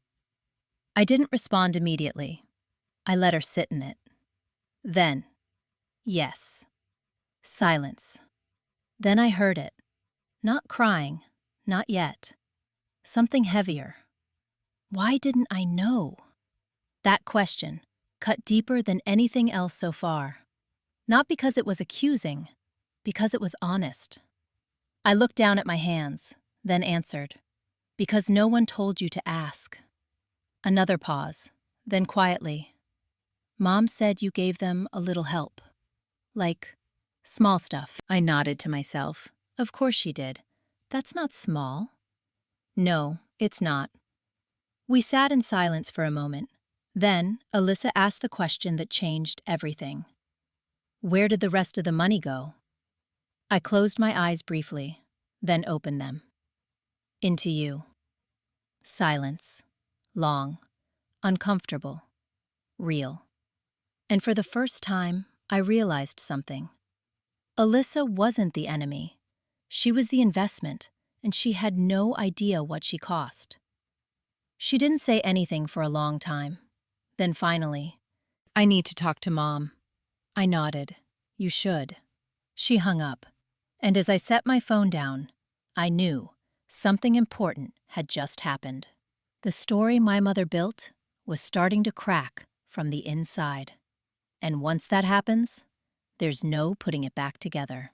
I didn't respond immediately. I let her sit in it. Then, yes. Silence. Then I heard it. Not crying, not yet. Something heavier. Why didn't I know? That question cut deeper than anything else so far. Not because it was accusing, because it was honest. I looked down at my hands, then answered. Because no one told you to ask. Another pause, then quietly. Mom said you gave them a little help. Like, small stuff. I nodded to myself. Of course she did. That's not small. No, it's not. We sat in silence for a moment. Then, Alyssa asked the question that changed everything. Where did the rest of the money go? I closed my eyes briefly, then opened them. Into you. Silence. Long. Uncomfortable. Real. And for the first time, I realized something. Alyssa wasn't the enemy. She was the investment, and she had no idea what she cost. She didn't say anything for a long time. Then finally, I need to talk to Mom. I nodded. You should. She hung up. And as I set my phone down, I knew something important had just happened. The story my mother built was starting to crack from the inside. And once that happens, there's no putting it back together.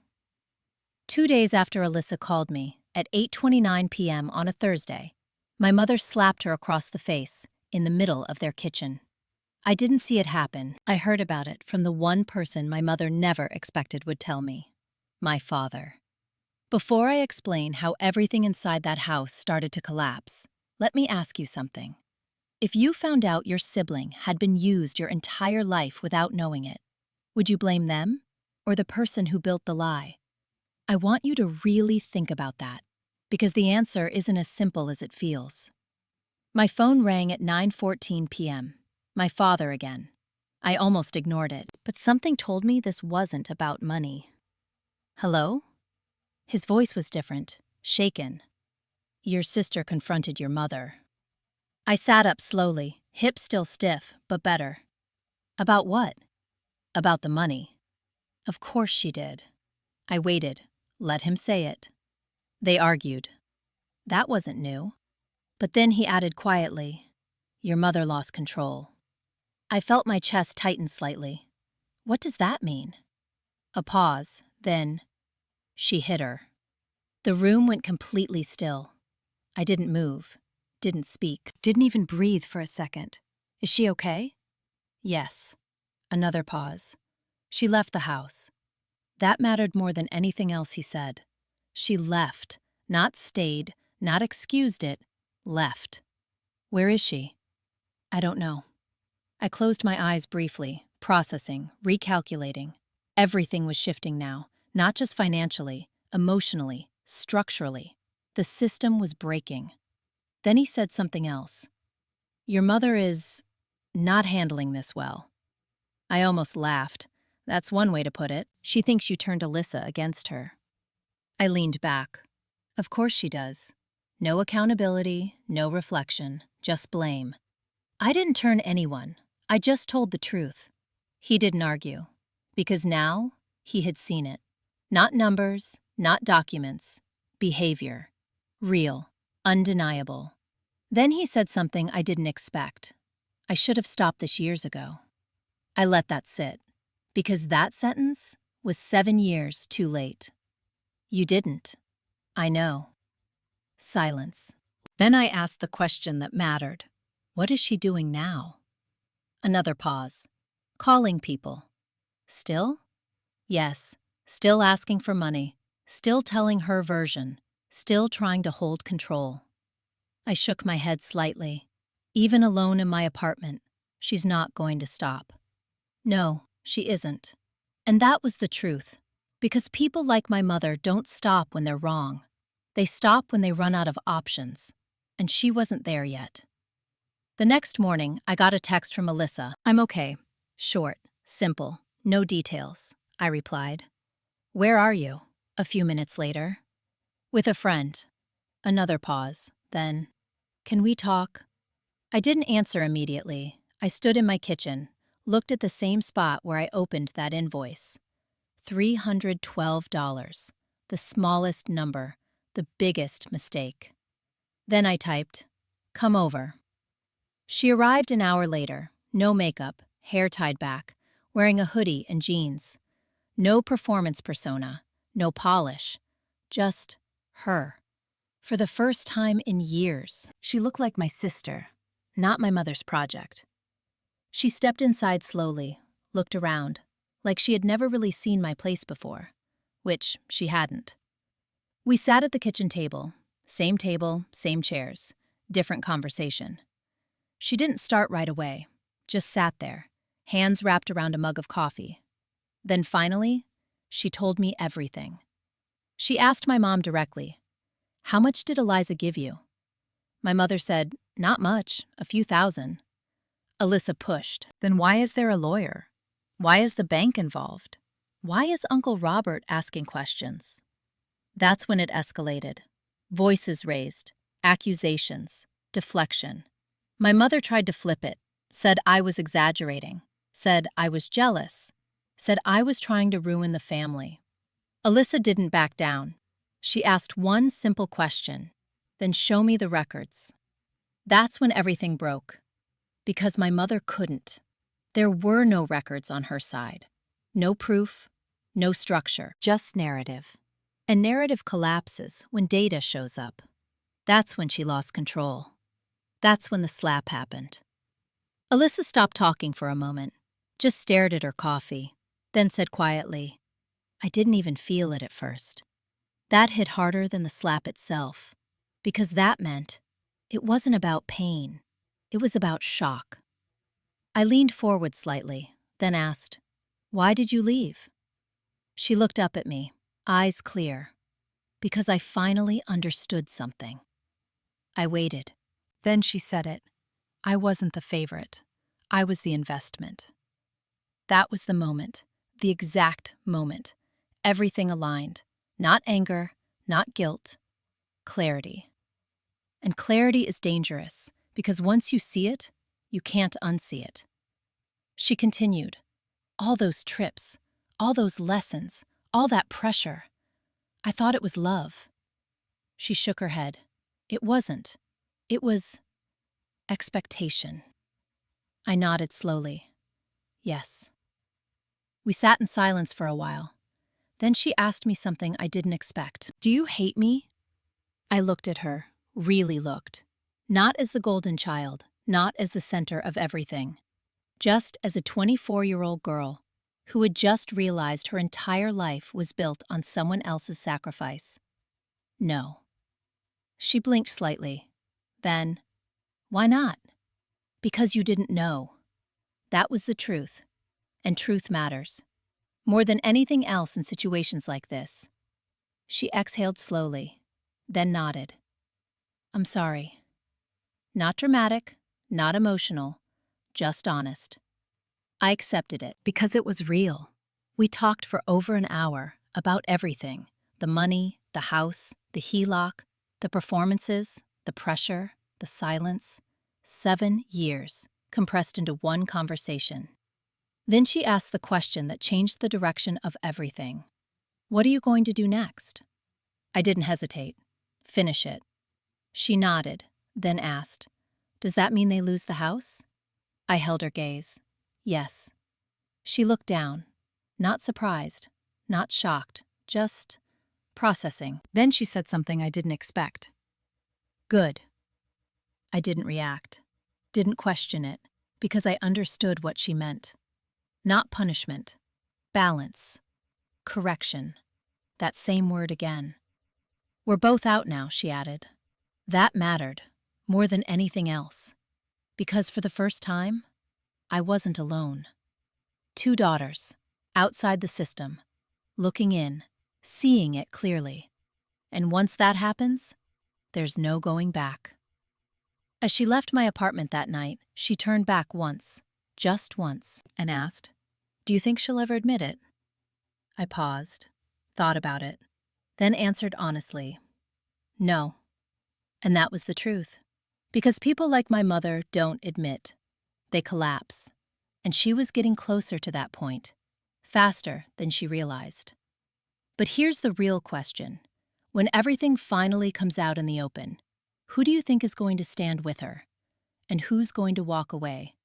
2 days after Alyssa called me, at 8:29 p.m. on a Thursday, my mother slapped her across the face in the middle of their kitchen. I didn't see it happen. I heard about it from the one person my mother never expected would tell me. My father. Before I explain how everything inside that house started to collapse, let me ask you something. If you found out your sibling had been used your entire life without knowing it, would you blame them or the person who built the lie? I want you to really think about that, because the answer isn't as simple as it feels. My phone rang at 9:14 p.m. My father again. I almost ignored it, but something told me this wasn't about money. Hello? His voice was different, shaken. Your sister confronted your mother. I sat up slowly, hips still stiff, but better. About what? About the money. Of course she did. I waited, let him say it. They argued. That wasn't new. But then he added quietly, your mother lost control. I felt my chest tighten slightly. What does that mean? A pause, then, she hit her. The room went completely still. I didn't move, didn't speak, didn't even breathe for a second. Is she okay? Yes. Another pause. She left the house. That mattered more than anything else he said. She left, not stayed, not excused it, left. Where is she? I don't know. I closed my eyes briefly, processing, recalculating. Everything was shifting now, not just financially, emotionally, structurally. The system was breaking. Then he said something else. Your mother is not handling this well. I almost laughed. That's one way to put it. She thinks you turned Alyssa against her. I leaned back. Of course she does. No accountability, no reflection, just blame. I didn't turn anyone. I just told the truth. He didn't argue, because now he had seen it. Not numbers, not documents, behavior. Real, undeniable. Then he said something I didn't expect. I should have stopped this years ago. I let that sit, because that sentence was 7 years too late. You didn't. I know. Silence. Then I asked the question that mattered. What is she doing now? Another pause. Calling people. Still? Yes. Still asking for money. Still telling her version. Still trying to hold control. I shook my head slightly. Even alone in my apartment, she's not going to stop. No, she isn't. And that was the truth. Because people like my mother don't stop when they're wrong. They stop when they run out of options. And she wasn't there yet. The next morning, I got a text from Alyssa. I'm okay. Short, simple, no details, I replied. Where are you? A few minutes later. With a friend. Another pause. Then, can we talk? I didn't answer immediately. I stood in my kitchen, looked at the same spot where I opened that invoice. $312. The smallest number, the biggest mistake. Then I typed, come over. She arrived an hour later, no makeup, hair tied back, wearing a hoodie and jeans. No performance persona, no polish, just her. For the first time in years, she looked like my sister, not my mother's project. She stepped inside slowly, looked around, like she had never really seen my place before, which she hadn't. We sat at the kitchen table, same chairs, different conversation. She didn't start right away, just sat there, hands wrapped around a mug of coffee. Then finally, she told me everything. She asked my mom directly, "How much did Eliza give you?" My mother said, "Not much, a few thousand." Alyssa pushed. "Then why is there a lawyer? Why is the bank involved? Why is Uncle Robert asking questions?" That's when it escalated. Voices raised, accusations, deflection. My mother tried to flip it, said I was exaggerating, said I was jealous, said I was trying to ruin the family. Alyssa didn't back down. She asked one simple question, "Then show me the records." That's when everything broke. Because my mother couldn't. There were no records on her side. No proof, no structure, just narrative. And narrative collapses when data shows up. That's when she lost control. That's when the slap happened. Alyssa stopped talking for a moment, just stared at her coffee, then said quietly, "I didn't even feel it at first." That hit harder than the slap itself, because that meant it wasn't about pain, it was about shock. I leaned forward slightly, then asked, "Why did you leave?" She looked up at me, eyes clear, because I finally understood something. I waited. Then she said it. I wasn't the favorite. I was the investment. That was the moment, the exact moment. Everything aligned. Not anger, not guilt, clarity. And clarity is dangerous, because once you see it, you can't unsee it. She continued, "All those trips, all those lessons, all that pressure. I thought it was love." She shook her head. It wasn't. It was expectation. I nodded slowly. Yes. We sat in silence for a while. Then she asked me something I didn't expect. "Do you hate me?" I looked at her, really looked. Not as the golden child, not as the center of everything. Just as a 24-year-old girl who had just realized her entire life was built on someone else's sacrifice. No. She blinked slightly. Then, "Why not?" "Because you didn't know." That was the truth. And truth matters. More than anything else in situations like this. She exhaled slowly, then nodded. "I'm sorry." Not dramatic, not emotional, just honest. I accepted it because it was real. We talked for over an hour about everything: the money, the house, the HELOC, the performances, the pressure, the silence. 7 years compressed into one conversation. Then she asked the question that changed the direction of everything. "What are you going to do next?" I didn't hesitate. "Finish it." She nodded, then asked, "Does that mean they lose the house?" I held her gaze. Yes. She looked down, not surprised, not shocked, just processing. Then she said something I didn't expect. "Good." I didn't react, didn't question it, because I understood what she meant. Not punishment, balance, correction, that same word again. "We're both out now," she added. That mattered, more than anything else, because for the first time, I wasn't alone. 2 daughters, outside the system, looking in, seeing it clearly. And once that happens, there's no going back. As she left my apartment that night, she turned back once, just once, and asked, "Do you think she'll ever admit it?" I paused, thought about it, then answered honestly, "No." And that was the truth. Because people like my mother don't admit. They collapse. And she was getting closer to that point, faster than she realized. But here's the real question. When everything finally comes out in the open, who do you think is going to stand with her? And who's going to walk away?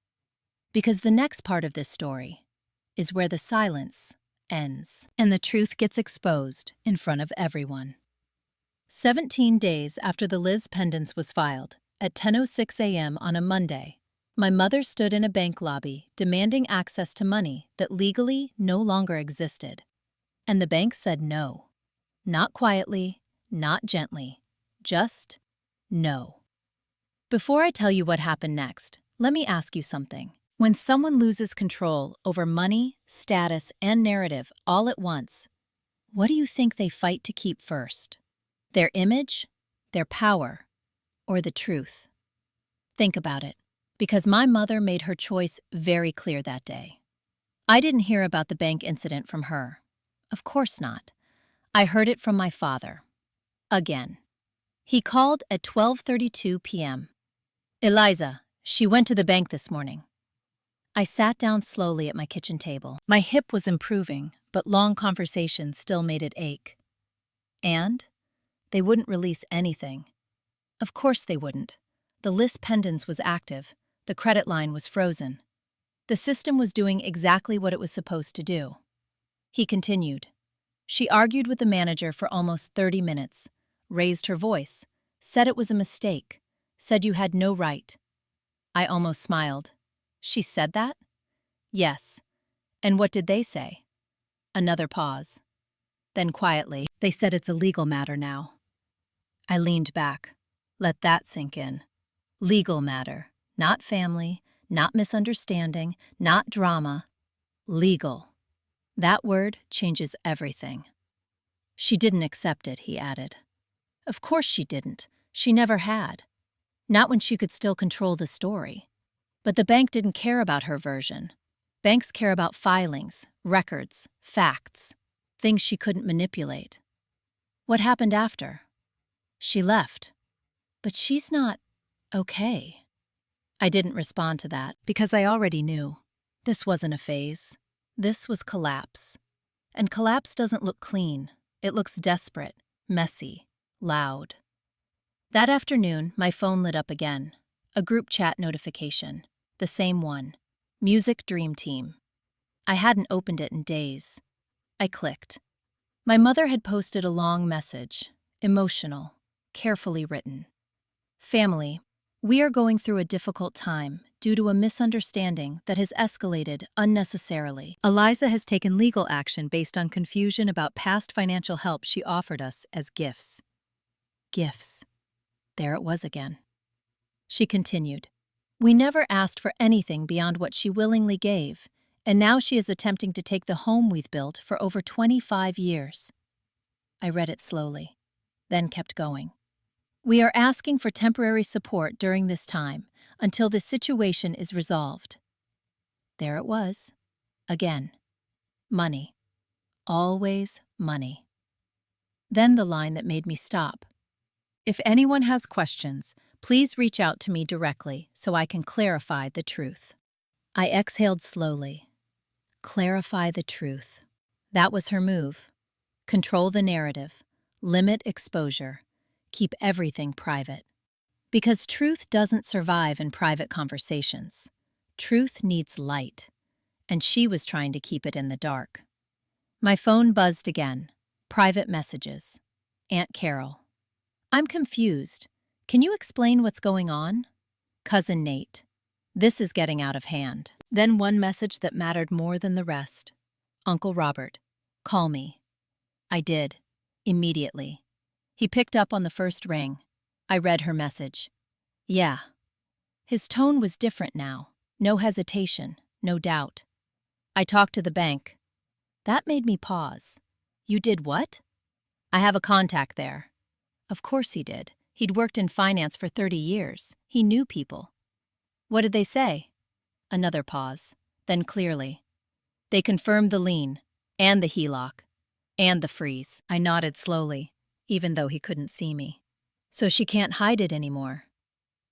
Because the next part of this story is where the silence ends and the truth gets exposed in front of everyone. 17 days after the Liz pendants was filed, at 10:06 a.m. on a Monday, my mother stood in a bank lobby demanding access to money that legally no longer existed. And the bank said no. Not quietly, not gently, just no. Before I tell you what happened next, let me ask you something. When someone loses control over money, status, and narrative all at once, what do you think they fight to keep first? Their image, their power, or the truth? Think about it, because my mother made her choice very clear that day. I didn't hear about the bank incident from her. Of course not. I heard it from my father. Again. He called at 12:32 p.m. "Eliza, she went to the bank this morning." I sat down slowly at my kitchen table. My hip was improving, but long conversations still made it ache. And they wouldn't release anything. Of course they wouldn't. The list pendants was active. The credit line was frozen. The system was doing exactly what it was supposed to do. He continued. She argued with the manager for almost 30 minutes, raised her voice, said it was a mistake, said you had no right. I almost smiled. She said that? Yes. And what did they say? Another pause. Then quietly, they said it's a legal matter now. I leaned back. Let that sink in. Legal matter. Not family, not misunderstanding, not drama. Legal. That word changes everything. She didn't accept it, he added. Of course she didn't. She never had. Not when she could still control the story. But the bank didn't care about her version. Banks care about filings, records, facts, things she couldn't manipulate. What happened after? She left. But she's not okay. I didn't respond to that because I already knew. This wasn't a phase. This was collapse. And collapse doesn't look clean. It looks desperate, messy, loud. That afternoon, my phone lit up again. A group chat notification. The same one. Music Dream Team. I hadn't opened it in days. I clicked. My mother had posted a long message. Emotional. Carefully written. Family, we are going through a difficult time due to a misunderstanding that has escalated unnecessarily. Eliza has taken legal action based on confusion about past financial help she offered us as gifts. Gifts. There it was again. She continued. We never asked for anything beyond what she willingly gave, and now she is attempting to take the home we've built for over 25 years. I read it slowly, then kept going. We are asking for temporary support during this time until the situation is resolved. There it was. Again. Money. Always money. Then the line that made me stop. If anyone has questions, please reach out to me directly so I can clarify the truth. I exhaled slowly. Clarify the truth. That was her move. Control the narrative. Limit exposure. Keep everything private. Because truth doesn't survive in private conversations. Truth needs light. And she was trying to keep it in the dark. My phone buzzed again. Private messages. Aunt Carol. I'm confused. Can you explain what's going on? Cousin Nate. This is getting out of hand. Then one message that mattered more than the rest. Uncle Robert. Call me. I did. Immediately. He picked up on the first ring. I read her message. Yeah. His tone was different now. No hesitation, no doubt. I talked to the bank. That made me pause. You did what? I have a contact there. Of course he did. He'd worked in finance for 30 years. He knew people. What did they say? Another pause. Then clearly. They confirmed the lien, and the HELOC, and the freeze. I nodded slowly, even though he couldn't see me. So she can't hide it anymore.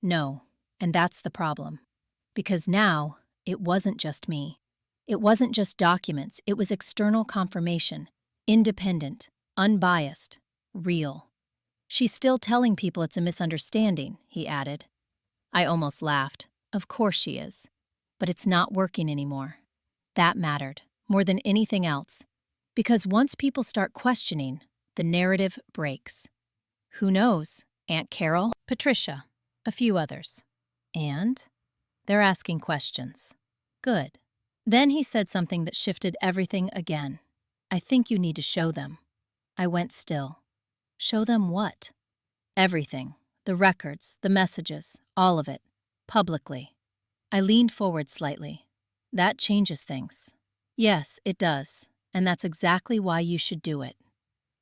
No, and that's the problem. Because now, it wasn't just me. It wasn't just documents, it was external confirmation. Independent, unbiased, real. She's still telling people it's a misunderstanding, he added. I almost laughed. Of course she is. But it's not working anymore. That mattered, more than anything else. Because once people start questioning, the narrative breaks. Who knows? Aunt Carol, Patricia, a few others. And they're asking questions. Good. Then he said something that shifted everything again. I think you need to show them. I went still. Show them what? Everything. The records, the messages, all of it. Publicly. I leaned forward slightly. That changes things. Yes, it does. And that's exactly why you should do it.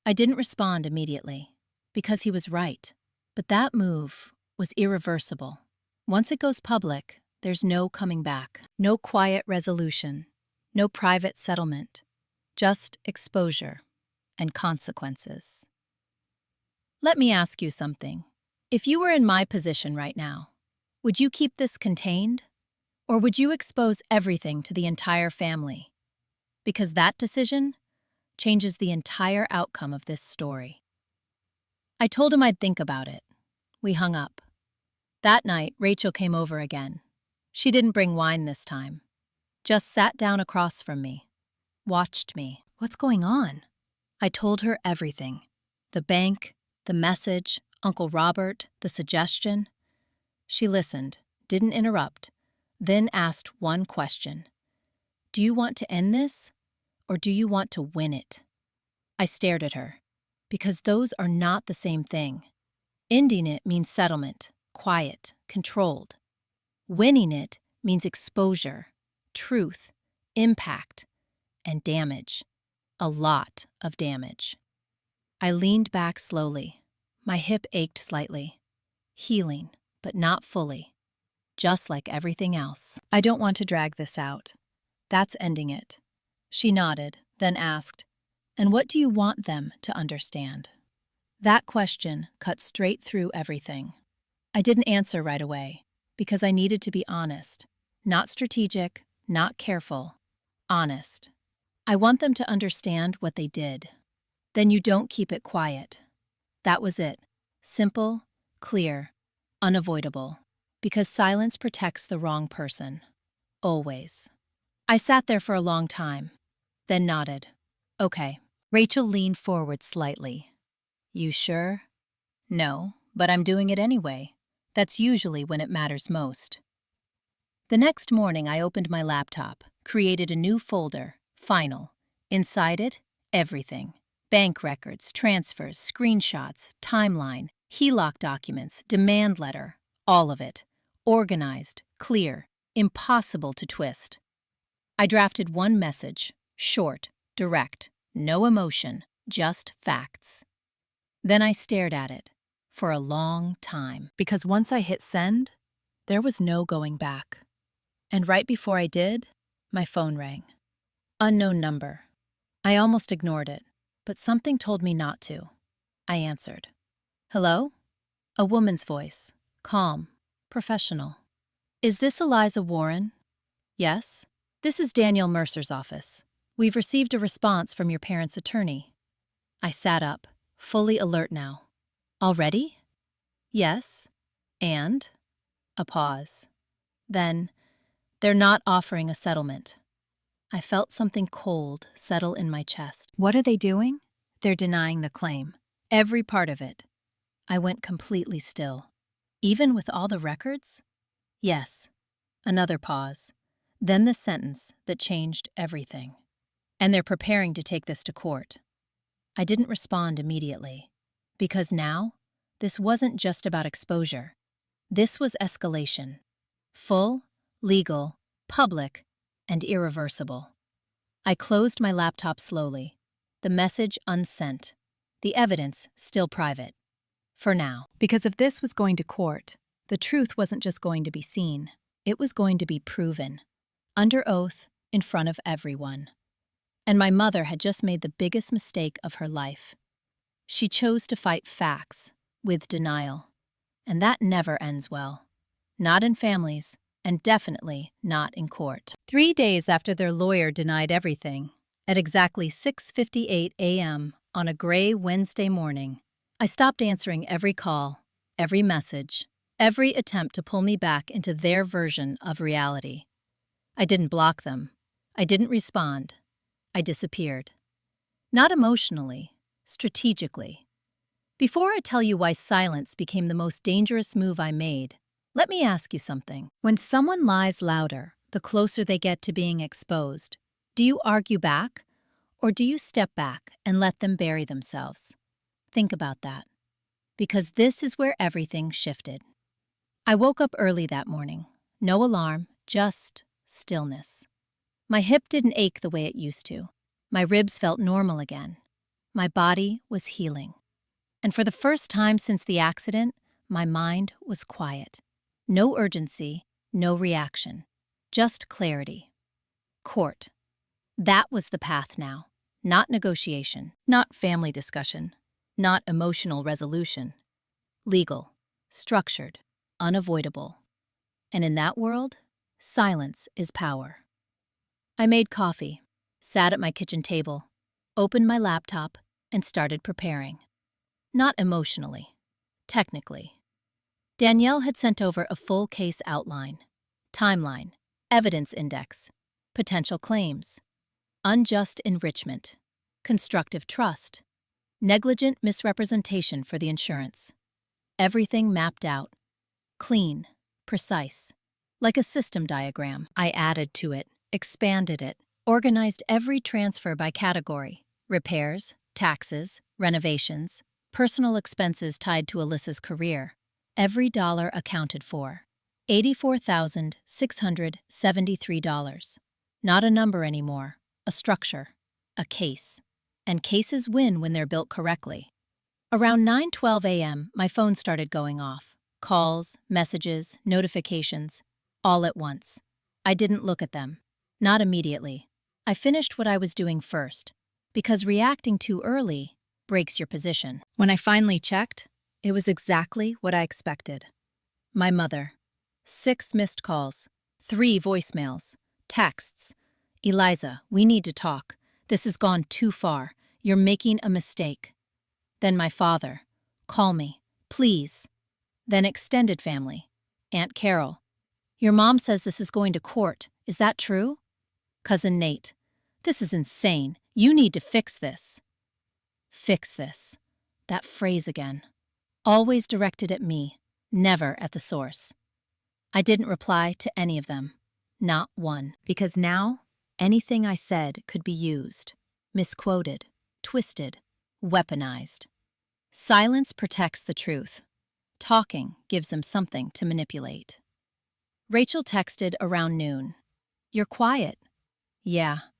I didn't respond immediately. Because he was right. But that move was irreversible. Once it goes public, there's no coming back. No quiet resolution. No private settlement. Just exposure and consequences. Let me ask you something. If you were in my position right now, would you keep this contained? Or would you expose everything to the entire family? Because that decision changes the entire outcome of this story. I told him I'd think about it. We hung up. That night, Rachel came over again. She didn't bring wine this time. Just sat down across from me. Watched me. What's going on? I told her everything. The bank, the message, Uncle Robert, the suggestion. She listened, didn't interrupt, then asked one question. Do you want to end this, or do you want to win it? I stared at her, because those are not the same thing. Ending it means settlement, quiet, controlled. Winning it means exposure, truth, impact, and damage. A lot of damage. I leaned back slowly. My hip ached slightly. Healing, but not fully. Just like everything else. I don't want to drag this out. That's ending it. She nodded, then asked, and what do you want them to understand? That question cut straight through everything. I didn't answer right away, because I needed to be honest. Not strategic, not careful. Honest. I want them to understand what they did. Then you don't keep it quiet. That was it. Simple, clear, unavoidable. Because silence protects the wrong person. Always. I sat there for a long time, then nodded. Okay. Rachel leaned forward slightly. You sure? No, but I'm doing it anyway. That's usually when it matters most. The next morning I opened my laptop, created a new folder, Final. Inside it, everything. Bank records, transfers, screenshots, timeline, HELOC documents, demand letter, all of it. Organized, clear, impossible to twist. I drafted one message, short, direct, no emotion, just facts. Then I stared at it for a long time, because once I hit send, there was no going back. And right before I did, my phone rang. Unknown number. I almost ignored it, but something told me not to. I answered. Hello? A woman's voice, calm, professional. Is this Eliza Warren? Yes. This is Daniel Mercer's office. We've received a response from your parents' attorney. I sat up, fully alert now. Already? Yes. And? A pause. Then, they're not offering a settlement. I felt something cold settle in my chest. What are they doing? They're denying the claim. Every part of it. I went completely still. Even with all the records? Yes. Another pause. Then the sentence that changed everything. And they're preparing to take this to court. I didn't respond immediately. Because now, this wasn't just about exposure. This was escalation. Full, legal, public, and irreversible. I closed my laptop slowly, the message unsent, the evidence still private. For now. Because if this was going to court, the truth wasn't just going to be seen, it was going to be proven. Under oath, in front of everyone. And my mother had just made the biggest mistake of her life. She chose to fight facts with denial. And that never ends well. Not in families, and definitely not in court. 3 days after their lawyer denied everything, at exactly 6:58 a.m. on a gray Wednesday morning, I stopped answering every call, every message, every attempt to pull me back into their version of reality. I didn't block them. I didn't respond. I disappeared. Not emotionally, strategically. Before I tell you why silence became the most dangerous move I made, let me ask you something. When someone lies louder, the closer they get to being exposed, do you argue back, or do you step back and let them bury themselves? Think about that, because this is where everything shifted. I woke up early that morning. No alarm, just stillness. My hip didn't ache the way it used to. My ribs felt normal again. My body was healing. And for the first time since the accident, my mind was quiet. No urgency, no reaction, just clarity. Court. That was the path now. Not negotiation, not family discussion, not emotional resolution. Legal, structured, unavoidable. And in that world, silence is power. I made coffee, sat at my kitchen table, opened my laptop, and started preparing. Not emotionally, technically. Danielle had sent over a full case outline, timeline, evidence index, potential claims, unjust enrichment, constructive trust, negligent misrepresentation for the insurance. Everything mapped out, clean, precise, like a system diagram. I added to it, expanded it, organized every transfer by category: repairs, taxes, renovations, personal expenses tied to Alyssa's career. Every dollar accounted for. $84,673. Not a number anymore, a structure, a case. And cases win when they're built correctly. Around 9:12 a.m., my phone started going off. Calls, messages, notifications, all at once. I didn't look at them. Not immediately. I finished what I was doing first, because reacting too early breaks your position. When I finally checked, it was exactly what I expected. My mother. 6 missed calls, 3 voicemails, texts. "Eliza, we need to talk. This has gone too far. You're making a mistake." Then my father. "Call me, please." Then extended family. Aunt Carol. "Your mom says this is going to court. Is that true?" Cousin Nate. "This is insane. You need to fix this." Fix this. That phrase again. Always directed at me, never at the source. I didn't reply to any of them. Not one. Because now, anything I said could be used, misquoted, twisted, weaponized. Silence protects the truth. Talking gives them something to manipulate. Rachel texted around noon. "You're quiet." "Yeah."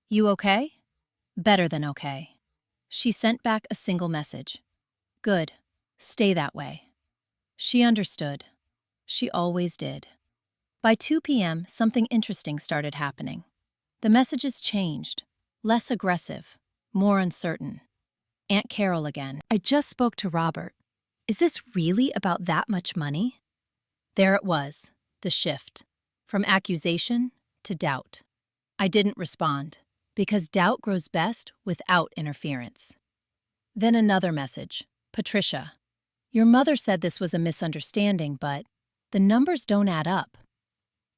"You okay?" "Better than okay." She sent back a single message. "Good. Stay that way." She understood. She always did. By 2 p.m., something interesting started happening. The messages changed. Less aggressive. More uncertain. Aunt Carol again. "I just spoke to Robert. Is this really about that much money?" There it was, the shift. From accusation to doubt. I didn't respond, because doubt grows best without interference. Then another message. "Patricia, your mother said this was a misunderstanding, but the numbers don't add up."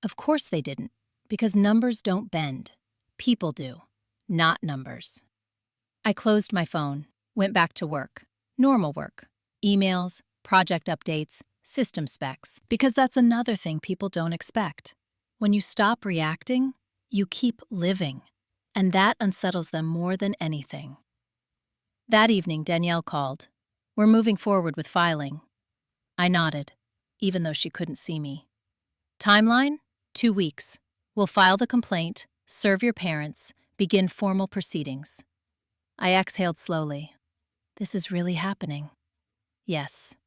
Of course they didn't, because numbers don't bend. People do, not numbers. I closed my phone, went back to work. Normal work. Emails, project updates, system specs. Because that's another thing people don't expect. When you stop reacting, you keep living. And that unsettles them more than anything. That evening, Danielle called. "We're moving forward with filing." I nodded, even though she couldn't see me. "Timeline? 2 weeks. We'll file the complaint, serve your parents, begin formal proceedings." I exhaled slowly. This is really happening. Yes.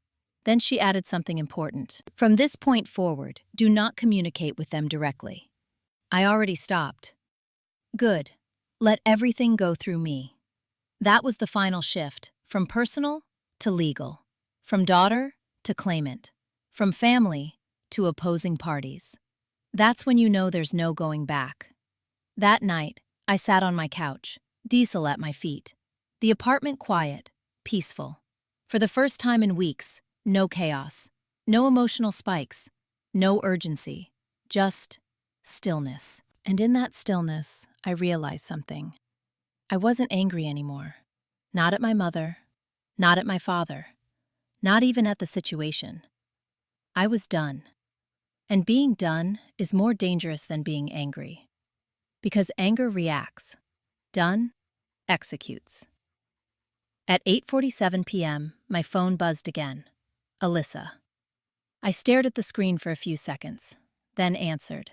Then she added something important. "From this point forward, do not communicate with them directly." I already stopped. Good. Let everything go through me. That was the final shift, from personal to legal, from daughter to claimant, from family to opposing parties. That's when you know there's no going back. That night, I sat on my couch, Diesel at my feet. The apartment quiet, peaceful. For the first time in weeks, no chaos, no emotional spikes, no urgency, just stillness. And in that stillness, I realized something. I wasn't angry anymore. Not at my mother, Not at my father. Not even at the situation. I was done. And being done is more dangerous than being angry. Because anger reacts. Done executes. At 8:47 p.m., my phone buzzed again. Alyssa. I stared at the screen for a few seconds, then answered.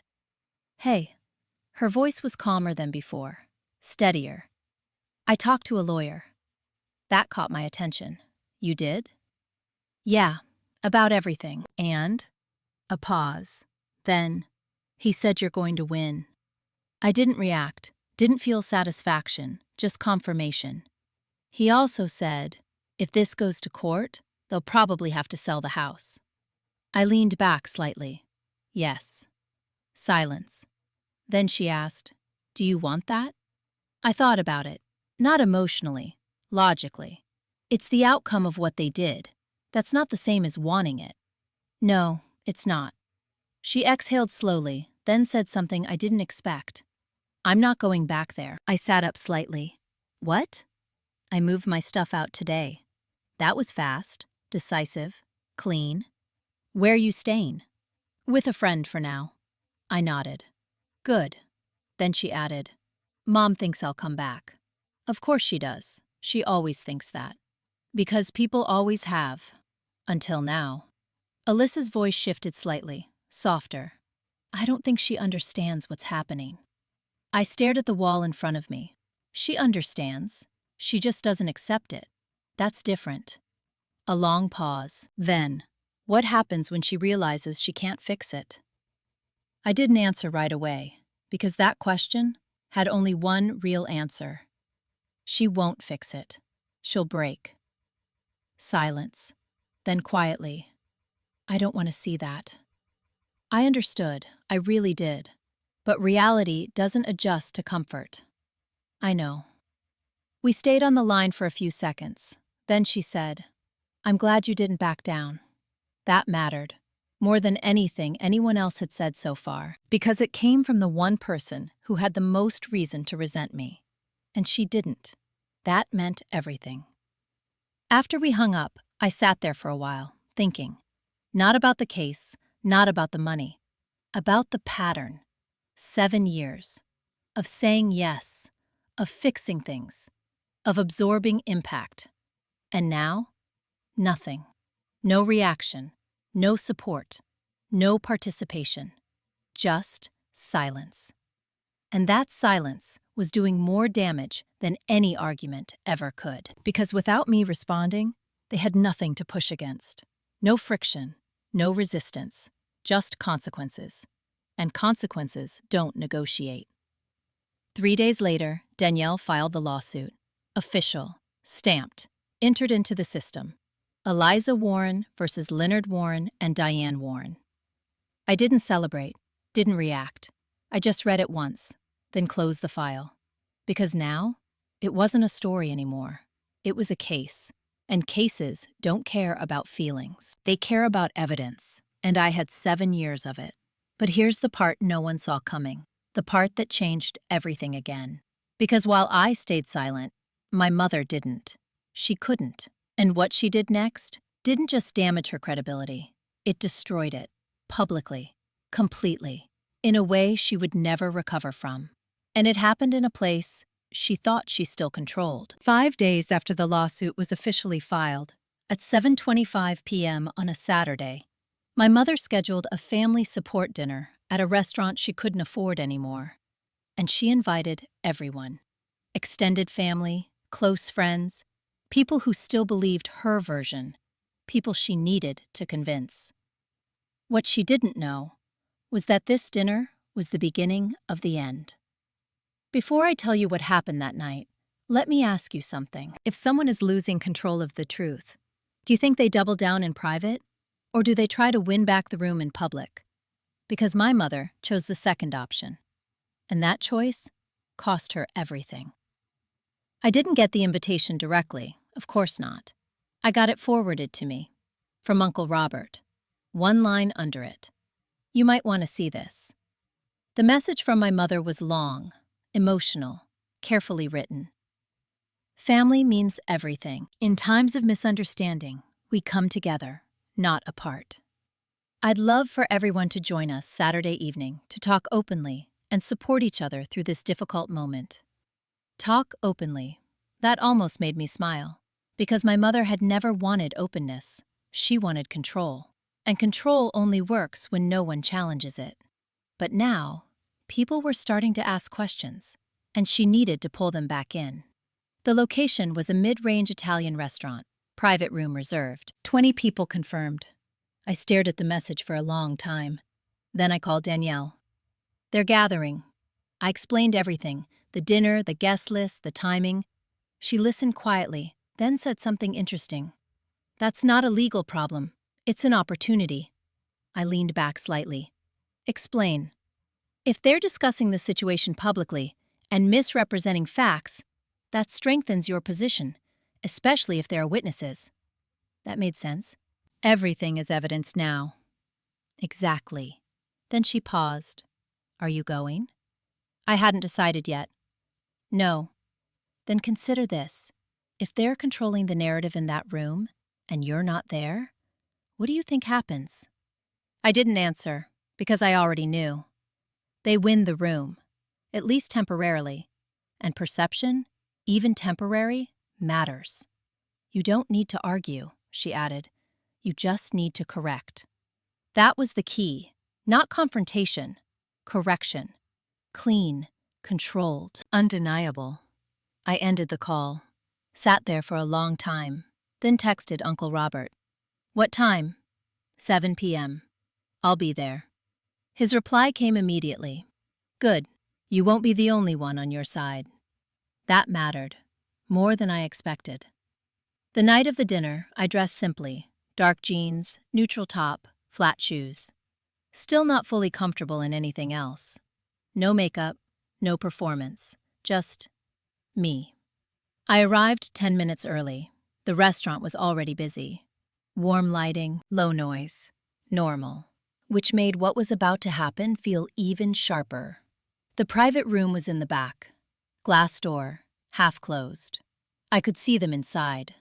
Hey. Her voice was calmer than before, steadier. I talked to a lawyer. That caught my attention. You did? Yeah, about everything. And? A pause. Then, he said you're going to win. I didn't react, didn't feel satisfaction, just confirmation. He also said, if this goes to court, they'll probably have to sell the house. I leaned back slightly. Yes. Silence. Then she asked, do you want that? I thought about it, not emotionally, logically. It's the outcome of what they did. That's not the same as wanting it. No, it's not. She exhaled slowly, then said something I didn't expect. I'm not going back there. I sat up slightly. What? I moved my stuff out today. That was fast, decisive, clean. Where you staying? With a friend for now. I nodded. Good. Then she added, Mom thinks I'll come back. Of course she does. She always thinks that. Because people always have. Until now. Alyssa's voice shifted slightly, softer. I don't think she understands what's happening. I stared at the wall in front of me. She understands. She just doesn't accept it. That's different. A long pause. Then, what happens when she realizes she can't fix it? I didn't answer right away, because that question had only one real answer. She won't fix it. She'll break. Silence. Then quietly, I don't want to see that. I understood, I really did. But reality doesn't adjust to comfort. I know. We stayed on the line for a few seconds. Then she said, I'm glad you didn't back down. That mattered. More than anything anyone else had said so far, because it came from the one person who had the most reason to resent me. And she didn't. That meant everything. After we hung up, I sat there for a while, thinking. Not about the case, not about the money. About the pattern. 7 years. Of saying yes. Of fixing things. Of absorbing impact. And now? Nothing. No reaction. No support, no participation, just silence. And that silence was doing more damage than any argument ever could. Because without me responding, they had nothing to push against. No friction, no resistance, just consequences. And consequences don't negotiate. 3 days later, Danielle filed the lawsuit. Official, stamped, entered into the system. Eliza Warren versus Leonard Warren and Diane Warren. I didn't celebrate, didn't react. I just read it once, then closed the file. Because now, it wasn't a story anymore. It was a case. And cases don't care about feelings. They care about evidence. And I had 7 years of it. But here's the part no one saw coming. The part that changed everything again. Because while I stayed silent, my mother didn't. She couldn't. And what she did next didn't just damage her credibility. It destroyed it, publicly, completely, in a way she would never recover from. And it happened in a place she thought she still controlled. 5 days after the lawsuit was officially filed, at 7:25 p.m. on a Saturday, my mother scheduled a family support dinner at a restaurant she couldn't afford anymore. And she invited everyone. Extended family, close friends, people who still believed her version, people she needed to convince. What she didn't know was that this dinner was the beginning of the end. Before I tell you what happened that night, let me ask you something. If someone is losing control of the truth, do you think they double down in private? Or do they try to win back the room in public? Because my mother chose the second option. And that choice cost her everything. I didn't get the invitation directly, of course not. I got it forwarded to me, from Uncle Robert. One line under it. You might want to see this. The message from my mother was long, emotional, carefully written. Family means everything. In times of misunderstanding, we come together, not apart. I'd love for everyone to join us Saturday evening to talk openly and support each other through this difficult moment. Talk openly. That almost made me smile, because my mother had never wanted openness. She wanted control, and control only works when no one challenges it. But now, people were starting to ask questions, and she needed to pull them back in. The location was a mid-range Italian restaurant, private room reserved, 20 people confirmed. I stared at the message for a long time. Then I called Danielle. They're gathering. I explained everything, the dinner, the guest list, the timing. She listened quietly, then said something interesting. That's not a legal problem. It's an opportunity. I leaned back slightly. Explain. If they're discussing the situation publicly and misrepresenting facts, that strengthens your position, especially if there are witnesses. That made sense. Everything is evidence now. Exactly. Then she paused. Are you going? I hadn't decided yet. No. Then consider this. If they're controlling the narrative in that room, and you're not there, what do you think happens? I didn't answer, because I already knew. They win the room, at least temporarily. And perception, even temporary, matters. You don't need to argue, she added. You just need to correct. That was the key. Not confrontation. Correction. Clean. Controlled. Undeniable. I ended the call. Sat there for a long time. Then texted Uncle Robert. What time? 7 p.m. I'll be there. His reply came immediately. Good. You won't be the only one on your side. That mattered. More than I expected. The night of the dinner, I dressed simply. Dark jeans, neutral top, flat shoes. Still not fully comfortable in anything else. No makeup, no performance. Just me. I arrived 10 minutes early. The restaurant was already busy. Warm lighting, low noise. Normal. Which made what was about to happen feel even sharper. The private room was in the back. Glass door, half closed. I could see them inside.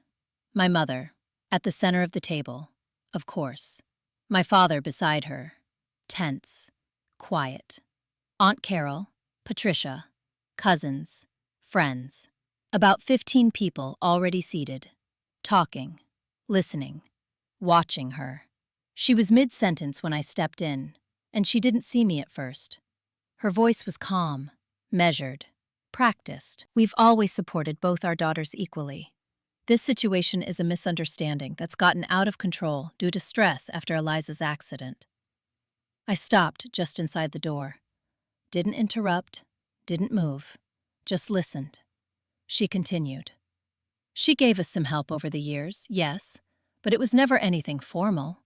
My mother, at the center of the table, of course. My father beside her, tense, quiet. Aunt Carol, Patricia, cousins, friends. About 15 people already seated, talking, listening, watching her. She was mid-sentence when I stepped in, and she didn't see me at first. Her voice was calm, measured, practiced. We've always supported both our daughters equally. This situation is a misunderstanding that's gotten out of control due to stress after Eliza's accident. I stopped just inside the door. Didn't interrupt, didn't move, just listened. She continued. She gave us some help over the years, yes, but it was never anything formal.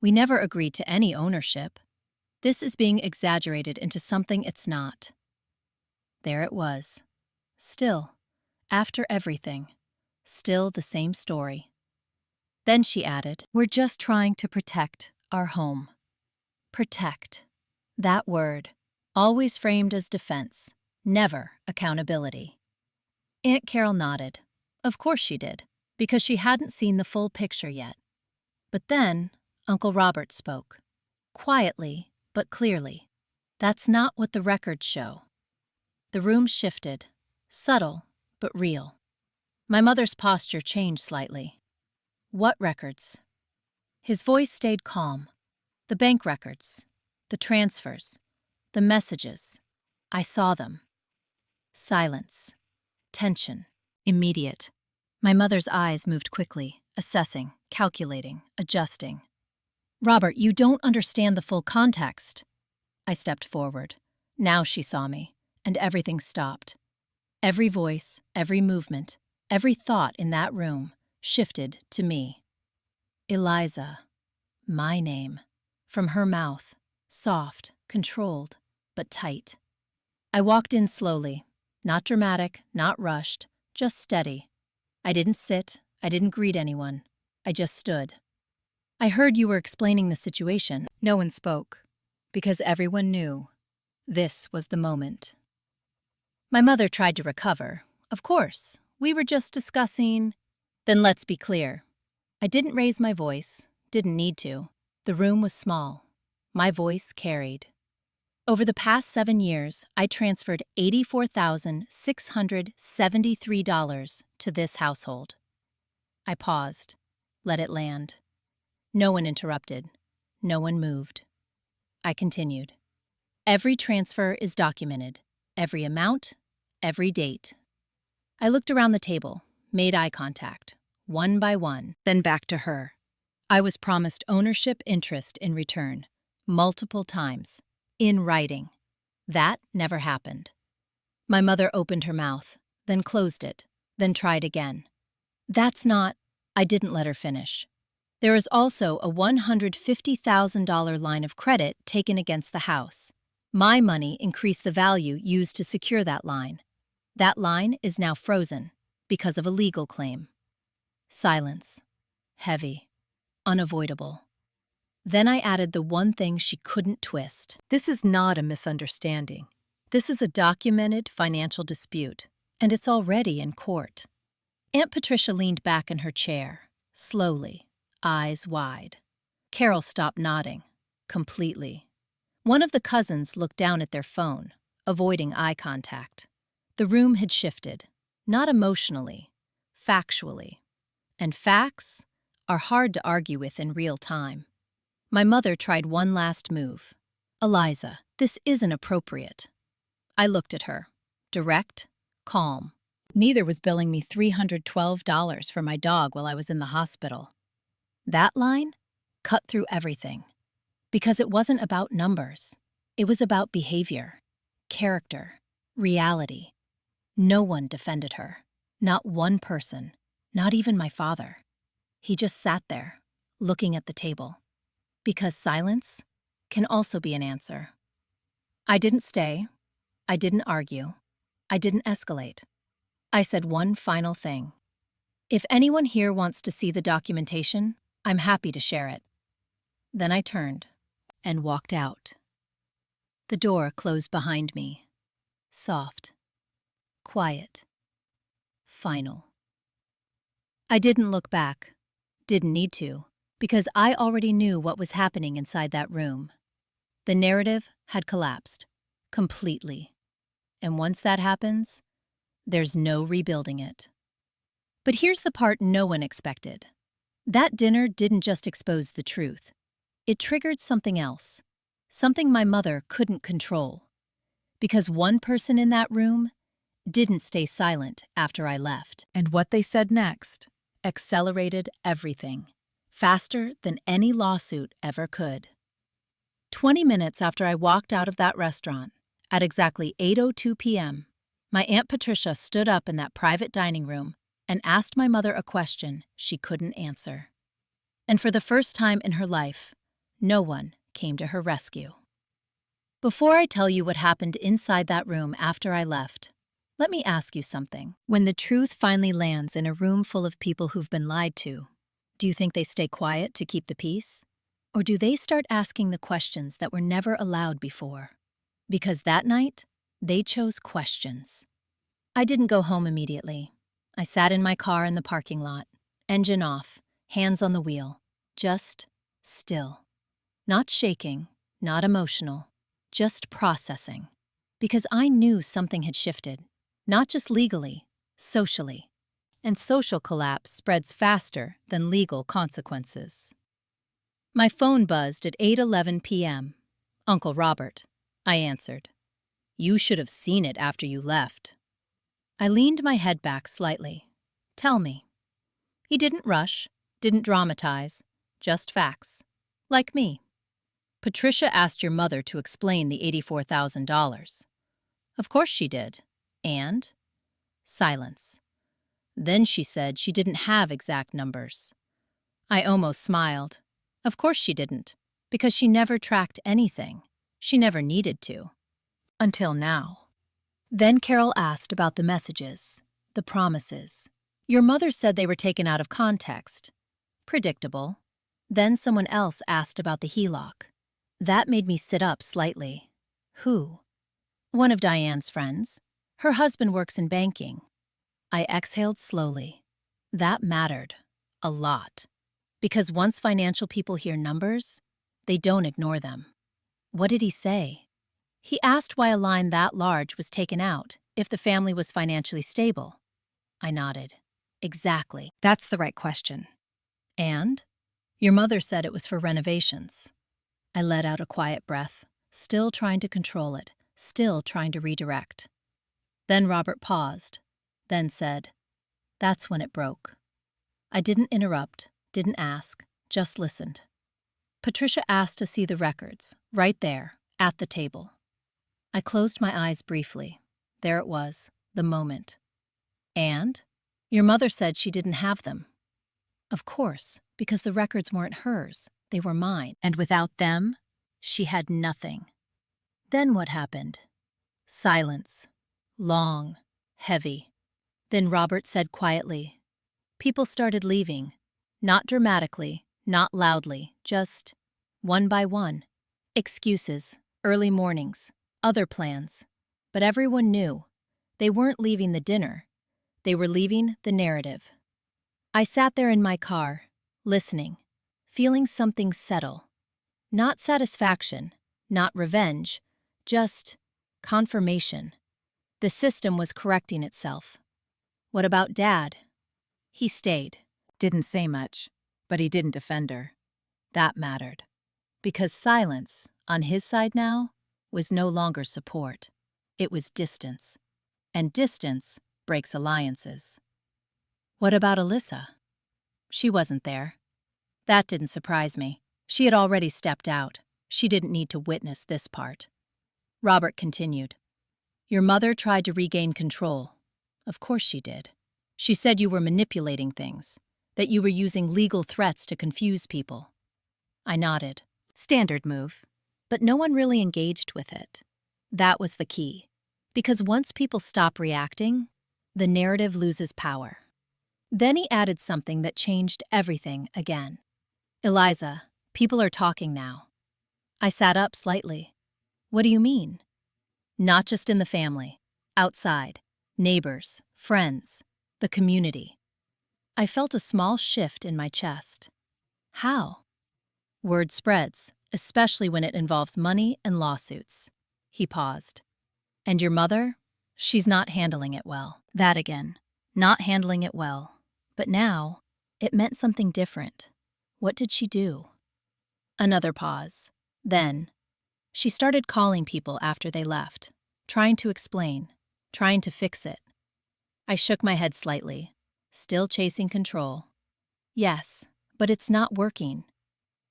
We never agreed to any ownership. This is being exaggerated into something it's not. There it was. Still, after everything, still the same story. Then she added, we're just trying to protect our home. Protect. That word, always framed as defense, never accountability. Aunt Carol nodded. Of course she did, because she hadn't seen the full picture yet. But then, Uncle Robert spoke. Quietly, but clearly. That's not what the records show. The room shifted, subtle, but real. My mother's posture changed slightly. What records? His voice stayed calm. The bank records, the transfers, the messages. I saw them. Silence. Tension. Immediate. My mother's eyes moved quickly, assessing, calculating, adjusting. Robert, you don't understand the full context. I stepped forward. Now she saw me, and everything stopped. Every voice, every movement, every thought in that room shifted to me. Eliza. My name. From her mouth. Soft, controlled, but tight. I walked in slowly. Not dramatic, not rushed, just steady. I didn't sit, I didn't greet anyone. I just stood. I heard you were explaining the situation. No one spoke, because everyone knew. This was the moment. My mother tried to recover. Of course, We were just discussing. Then let's be clear. I didn't raise my voice, didn't need to. The room was small. My voice carried. Over the past 7 years, I transferred $84,673 to this household. I paused, let it land. No one interrupted. No one moved. I continued. Every transfer is documented. Every amount, every date. I looked around the table, made eye contact, one by one, then back to her. I was promised ownership interest in return, multiple times, in writing. That never happened. My mother opened her mouth, then closed it, then tried again. That's not. I didn't let her finish. There is also a $150,000 line of credit taken against the house. My money increased the value used to secure that line. That line is now frozen because of a legal claim. Silence. Heavy. Unavoidable. Then I added the one thing she couldn't twist. This is not a misunderstanding. This is a documented financial dispute, and it's already in court. Aunt Patricia leaned back in her chair, slowly, eyes wide. Carol stopped nodding, completely. One of the cousins looked down at their phone, avoiding eye contact. The room had shifted, not emotionally, factually. And facts are hard to argue with in real time. My mother tried one last move. Eliza, this isn't appropriate. I looked at her, direct, calm. Neither was billing me $312 for my dog while I was in the hospital. That line cut through everything. Because it wasn't about numbers. It was about behavior, character, reality. No one defended her. Not one person. Not even my father. He just sat there, looking at the table. Because silence can also be an answer. I didn't stay. I didn't argue. I didn't escalate. I said one final thing. If anyone here wants to see the documentation, I'm happy to share it. Then I turned and walked out. The door closed behind me. Soft. Quiet. Final. I didn't look back. Didn't need to, because I already knew what was happening inside that room. The narrative had collapsed. Completely. And once that happens, there's no rebuilding it. But here's the part no one expected. That dinner didn't just expose the truth. It triggered something else. Something my mother couldn't control. Because one person in that room didn't stay silent after I left. And what they said next accelerated everything, faster than any lawsuit ever could. 20 minutes after I walked out of that restaurant, at exactly 8:02 p.m., my Aunt Patricia stood up in that private dining room and asked my mother a question she couldn't answer. And for the first time in her life, no one came to her rescue. Before I tell you what happened inside that room after I left, let me ask you something. When the truth finally lands in a room full of people who've been lied to, do you think they stay quiet to keep the peace? Or do they start asking the questions that were never allowed before? Because that night, they chose questions. I didn't go home immediately. I sat in my car in the parking lot, engine off, hands on the wheel, just still. Not shaking, not emotional, just processing. Because I knew something had shifted, not just legally, socially. And social collapse spreads faster than legal consequences. My phone buzzed at 8:11 p.m. Uncle Robert, I answered. You should have seen it after you left. I leaned my head back slightly. Tell me. He didn't rush, didn't dramatize, just facts. Like me. Patricia asked your mother to explain the $84,000. Of course she did. And? Silence. Then she said she didn't have exact numbers. I almost smiled. Of course she didn't, because she never tracked anything. She never needed to. Until now. Then Carol asked about the messages, the promises. Your mother said they were taken out of context. Predictable. Then someone else asked about the HELOC. That made me sit up slightly. Who? One of Diane's friends. Her husband works in banking. I exhaled slowly. That mattered. A lot. Because once financial people hear numbers, they don't ignore them. What did he say? He asked why a line that large was taken out, if the family was financially stable. I nodded. Exactly. That's the right question. And? Your mother said it was for renovations. I let out a quiet breath, still trying to control it, still trying to redirect. Then Robert paused, then said, "That's when it broke." I didn't interrupt, didn't ask, just listened. Patricia asked to see the records, right there, at the table. I closed my eyes briefly. There it was, the moment. And? Your mother said she didn't have them. Of course, because the records weren't hers, they were mine. And without them, she had nothing. Then what happened? Silence. Long, heavy. Then Robert said quietly, "People started leaving. Not dramatically, not loudly, just one by one. Excuses, early mornings, other plans. But everyone knew. They weren't leaving the dinner. They were leaving the narrative." I sat there in my car, listening, feeling something settle. Not satisfaction, not revenge, just confirmation. The system was correcting itself. What about Dad? He stayed. Didn't say much, but he didn't defend her. That mattered. Because silence, on his side now, was no longer support. It was distance. And distance breaks alliances. What about Alyssa? She wasn't there. That didn't surprise me. She had already stepped out. She didn't need to witness this part. Robert continued. Your mother tried to regain control. Of course she did. She said you were manipulating things, that you were using legal threats to confuse people. I nodded. Standard move. But no one really engaged with it. That was the key. Because once people stop reacting, the narrative loses power. Then he added something that changed everything again. Eliza, people are talking now. I sat up slightly. What do you mean? Not just in the family. Outside. Neighbors. Friends. The community. I felt a small shift in my chest. How? Word spreads, especially when it involves money and lawsuits. He paused. And your mother? She's not handling it well. That again. Not handling it well. But now, it meant something different. What did she do? Another pause. Then, she started calling people after they left, trying to explain, trying to fix it. I shook my head slightly, still chasing control. Yes, but it's not working.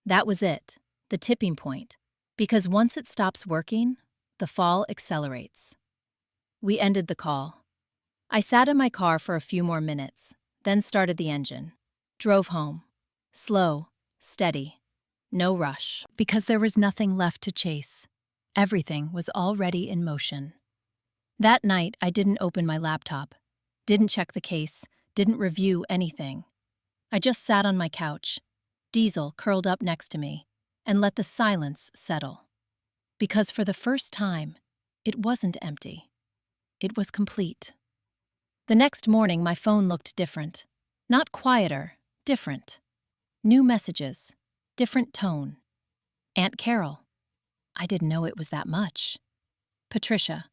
That was it, the tipping point. Because once it stops working, the fall accelerates. We ended the call. I sat in my car for a few more minutes, then started the engine. Drove home. Slow, steady. No rush. Because there was nothing left to chase. Everything was already in motion. That night, I didn't open my laptop. Didn't check the case. Didn't review anything. I just sat on my couch, Diesel curled up next to me, and let the silence settle. Because for the first time, it wasn't empty. It was complete. The next morning, my phone looked different. Not quieter, different. New messages, different tone. Aunt Carol. I didn't know it was that much. Patricia.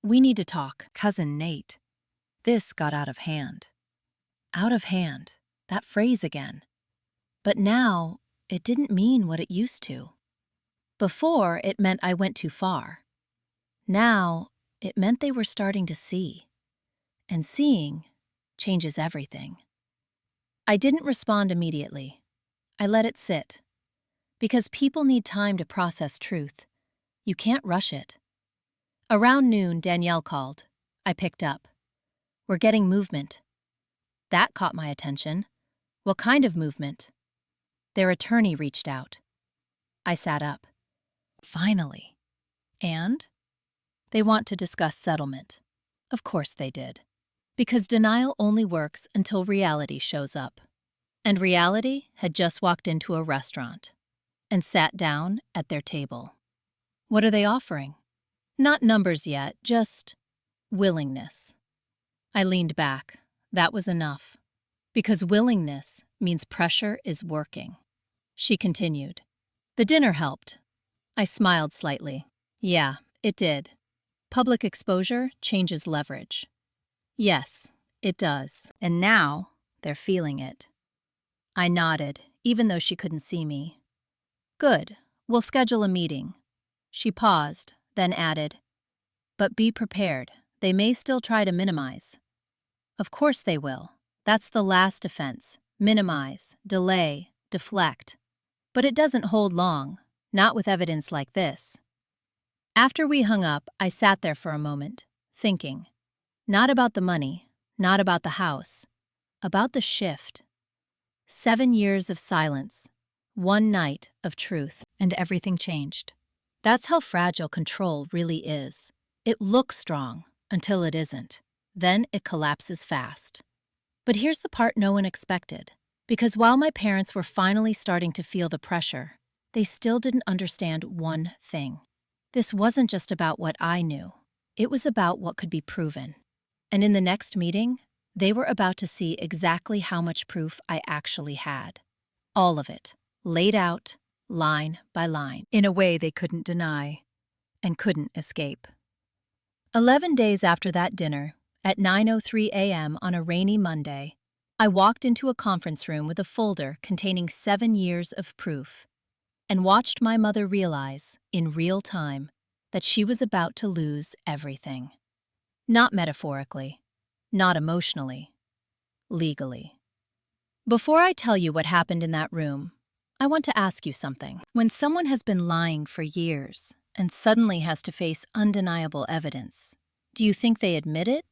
We need to talk. Cousin Nate. This got out of hand. Out of hand. That phrase again. But now, it didn't mean what it used to. Before, it meant I went too far. Now, it meant they were starting to see. And seeing changes everything. I didn't respond immediately. I let it sit. Because people need time to process truth. You can't rush it. Around noon, Danielle called. I picked up. We're getting movement. That caught my attention. What kind of movement? Their attorney reached out. I sat up. Finally. And? They want to discuss settlement. Of course they did. Because denial only works until reality shows up. And reality had just walked into a restaurant and sat down at their table. What are they offering? Not numbers yet, just willingness. I leaned back, That was enough. Because willingness means pressure is working. She continued. The dinner helped. I smiled slightly. Yeah, it did. Public exposure changes leverage. Yes, it does. And now they're feeling it. I nodded, even though she couldn't see me. Good. We'll schedule a meeting. She paused, then added, but be prepared. They may still try to minimize. Of course they will. That's the last defense. Minimize, delay, deflect. But it doesn't hold long, not with evidence like this. After we hung up, I sat there for a moment, thinking. Not about the money, not about the house, about the shift. 7 years of silence, one night of truth, and everything changed. That's how fragile control really is. It looks strong until it isn't. Then it collapses fast. But here's the part no one expected. Because while my parents were finally starting to feel the pressure, they still didn't understand one thing. This wasn't just about what I knew. It was about what could be proven. And in the next meeting, they were about to see exactly how much proof I actually had. All of it, laid out, line by line, in a way they couldn't deny and couldn't escape. 11 days after that dinner, at 9:03 a.m. on a rainy Monday, I walked into a conference room with a folder containing 7 years of proof and watched my mother realize, in real time, that she was about to lose everything. Not metaphorically, not emotionally, legally. Before I tell you what happened in that room, I want to ask you something. When someone has been lying for years and suddenly has to face undeniable evidence, do you think they admit it,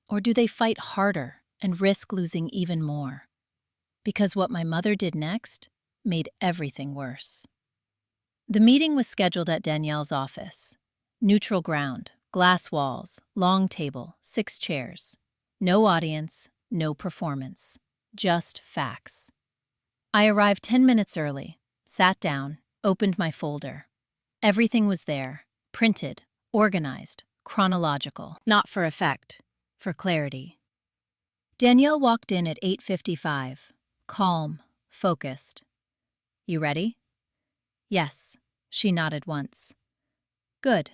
or do they fight harder and risk losing even more? Because what my mother did next made everything worse. The meeting was scheduled at Danielle's office. Neutral ground, glass walls, long table, 6 chairs. No audience, no performance, just facts. I arrived 10 minutes early, sat down, opened my folder. Everything was there, printed, organized, chronological. Not for effect, for clarity. Danielle walked in at 8:55, calm, focused. You ready? Yes, she nodded once. Good.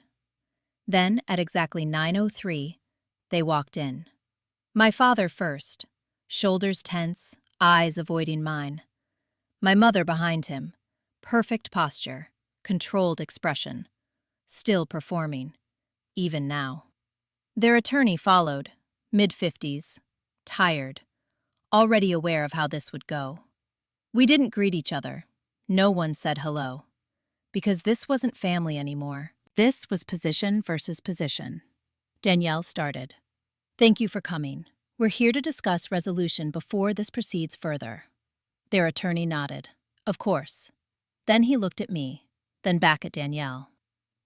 Then, at exactly 9:03, they walked in. My father first, shoulders tense, eyes avoiding mine. My mother behind him, perfect posture, controlled expression, still performing, even now. Their attorney followed, mid-50s, tired, already aware of how this would go. We didn't greet each other. No one said hello. Because this wasn't family anymore. This was position versus position. Danielle started. Thank you for coming. We're here to discuss resolution before this proceeds further. Their attorney nodded. Of course. Then he looked at me, then back at Danielle.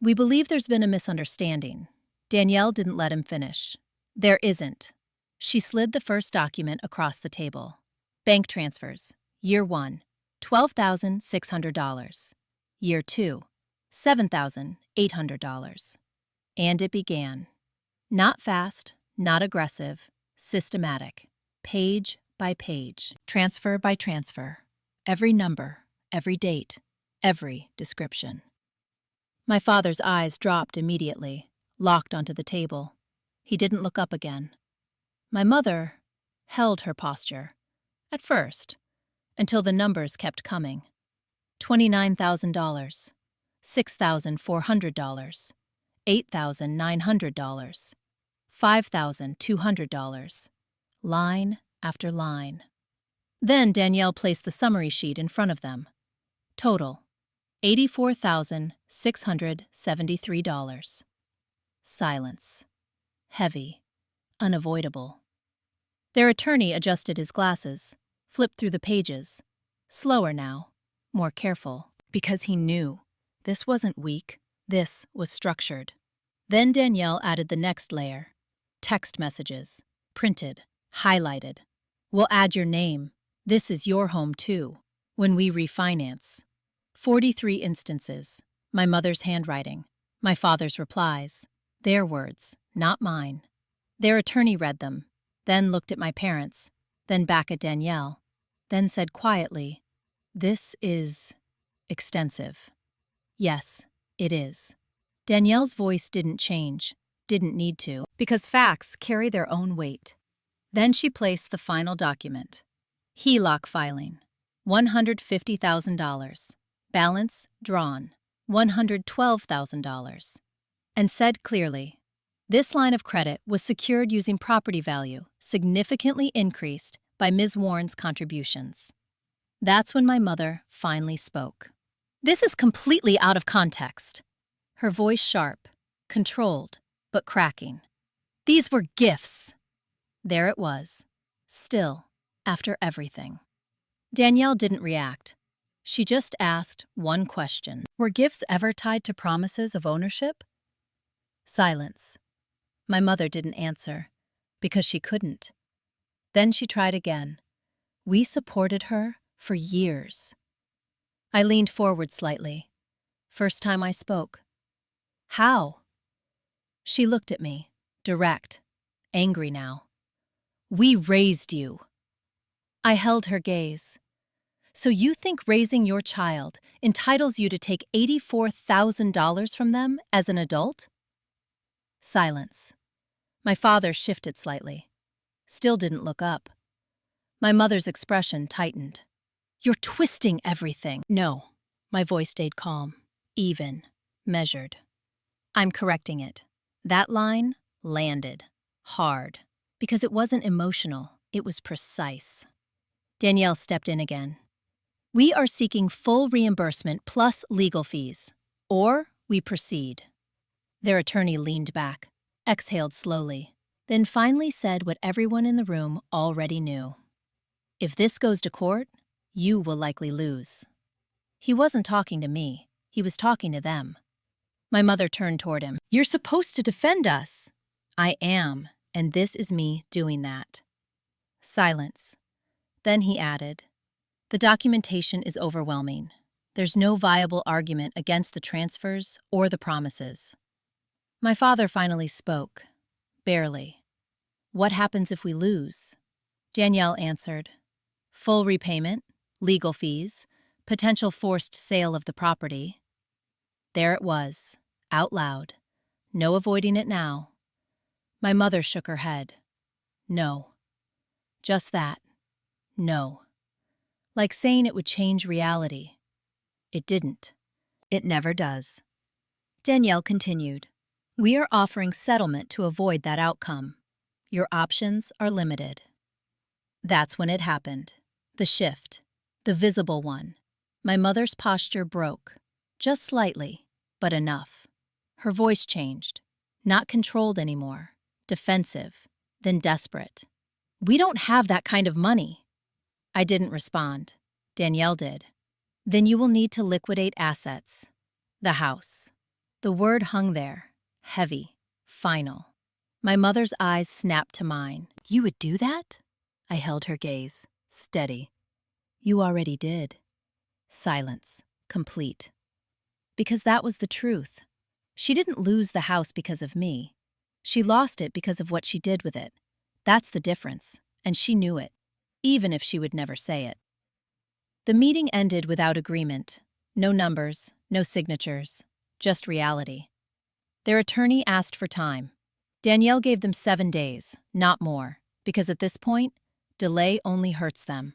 We believe there's been a misunderstanding. Danielle didn't let him finish. There isn't. She slid the first document across the table. Bank transfers. Year 1, $12,600. Year 2, $7,800. And it began. Not fast, not aggressive, systematic. Page by page, transfer by transfer. Every number, every date, every description. My father's eyes dropped immediately, locked onto the table. He didn't look up again. My mother held her posture, at first, until the numbers kept coming. $29,000, $6,400, $8,900, $5,200, line after line. Then Danielle placed the summary sheet in front of them. Total, $84,673. Silence. Heavy. Unavoidable. Their attorney adjusted his glasses, flipped through the pages. Slower now, more careful, because he knew. This wasn't weak, this was structured. Then Danielle added the next layer. Text messages, printed, highlighted. We'll add your name. This is your home too, when we refinance. 43 instances. My mother's handwriting. My father's replies. Their words, not mine. Their attorney read them, then looked at my parents, then back at Danielle, then said quietly, "This is extensive." "Yes, it is." Danielle's voice didn't change, didn't need to, because facts carry their own weight. Then she placed the final document. HELOC filing, $150,000. Balance drawn, $112,000. And said clearly, this line of credit was secured using property value, significantly increased by Ms. Warren's contributions. That's when my mother finally spoke. "This is completely out of context." Her voice sharp, controlled, but cracking. "These were gifts." There it was, still, after everything. Danielle didn't react. She just asked one question. "Were gifts ever tied to promises of ownership?" Silence. My mother didn't answer, because she couldn't. Then she tried again. "We supported her for years." I leaned forward slightly. First time I spoke. "How?" She looked at me, direct, angry now. "We raised you." I held her gaze. "So you think raising your child entitles you to take $84,000 from them as an adult?" Silence. My father shifted slightly. Still didn't look up. My mother's expression tightened. "You're twisting everything." "No." My voice stayed calm, even, measured. "I'm correcting it." That line landed, hard, because it wasn't emotional, it was precise. Danielle stepped in again. "We are seeking full reimbursement plus legal fees, or we proceed." Their attorney leaned back, exhaled slowly, then finally said what everyone in the room already knew. "If this goes to court, you will likely lose." He wasn't talking to me, he was talking to them. My mother turned toward him. "You're supposed to defend us." "I am, and this is me doing that." Silence. Then he added, "The documentation is overwhelming. There's no viable argument against the transfers or the promises." My father finally spoke, barely. "What happens if we lose?" Danielle answered, "Full repayment, legal fees, potential forced sale of the property." There it was, out loud. No avoiding it now. My mother shook her head. "No." Just that. No. Like saying it would change reality. It didn't. It never does. Danielle continued, "We are offering settlement to avoid that outcome. Your options are limited." That's when it happened. The shift. The visible one. My mother's posture broke. Just slightly, but enough. Her voice changed. Not controlled anymore. Defensive. Then desperate. "We don't have that kind of money." I didn't respond. Danielle did. "Then you will need to liquidate assets." The house. The word hung there. Heavy. Final. My mother's eyes snapped to mine. "You would do that?" I held her gaze, steady. "You already did." Silence. Complete. Because that was the truth. She didn't lose the house because of me. She lost it because of what she did with it. That's the difference, and she knew it, even if she would never say it. The meeting ended without agreement. No numbers, no signatures, just reality. Their attorney asked for time. Danielle gave them 7 days, not more, because at this point, delay only hurts them.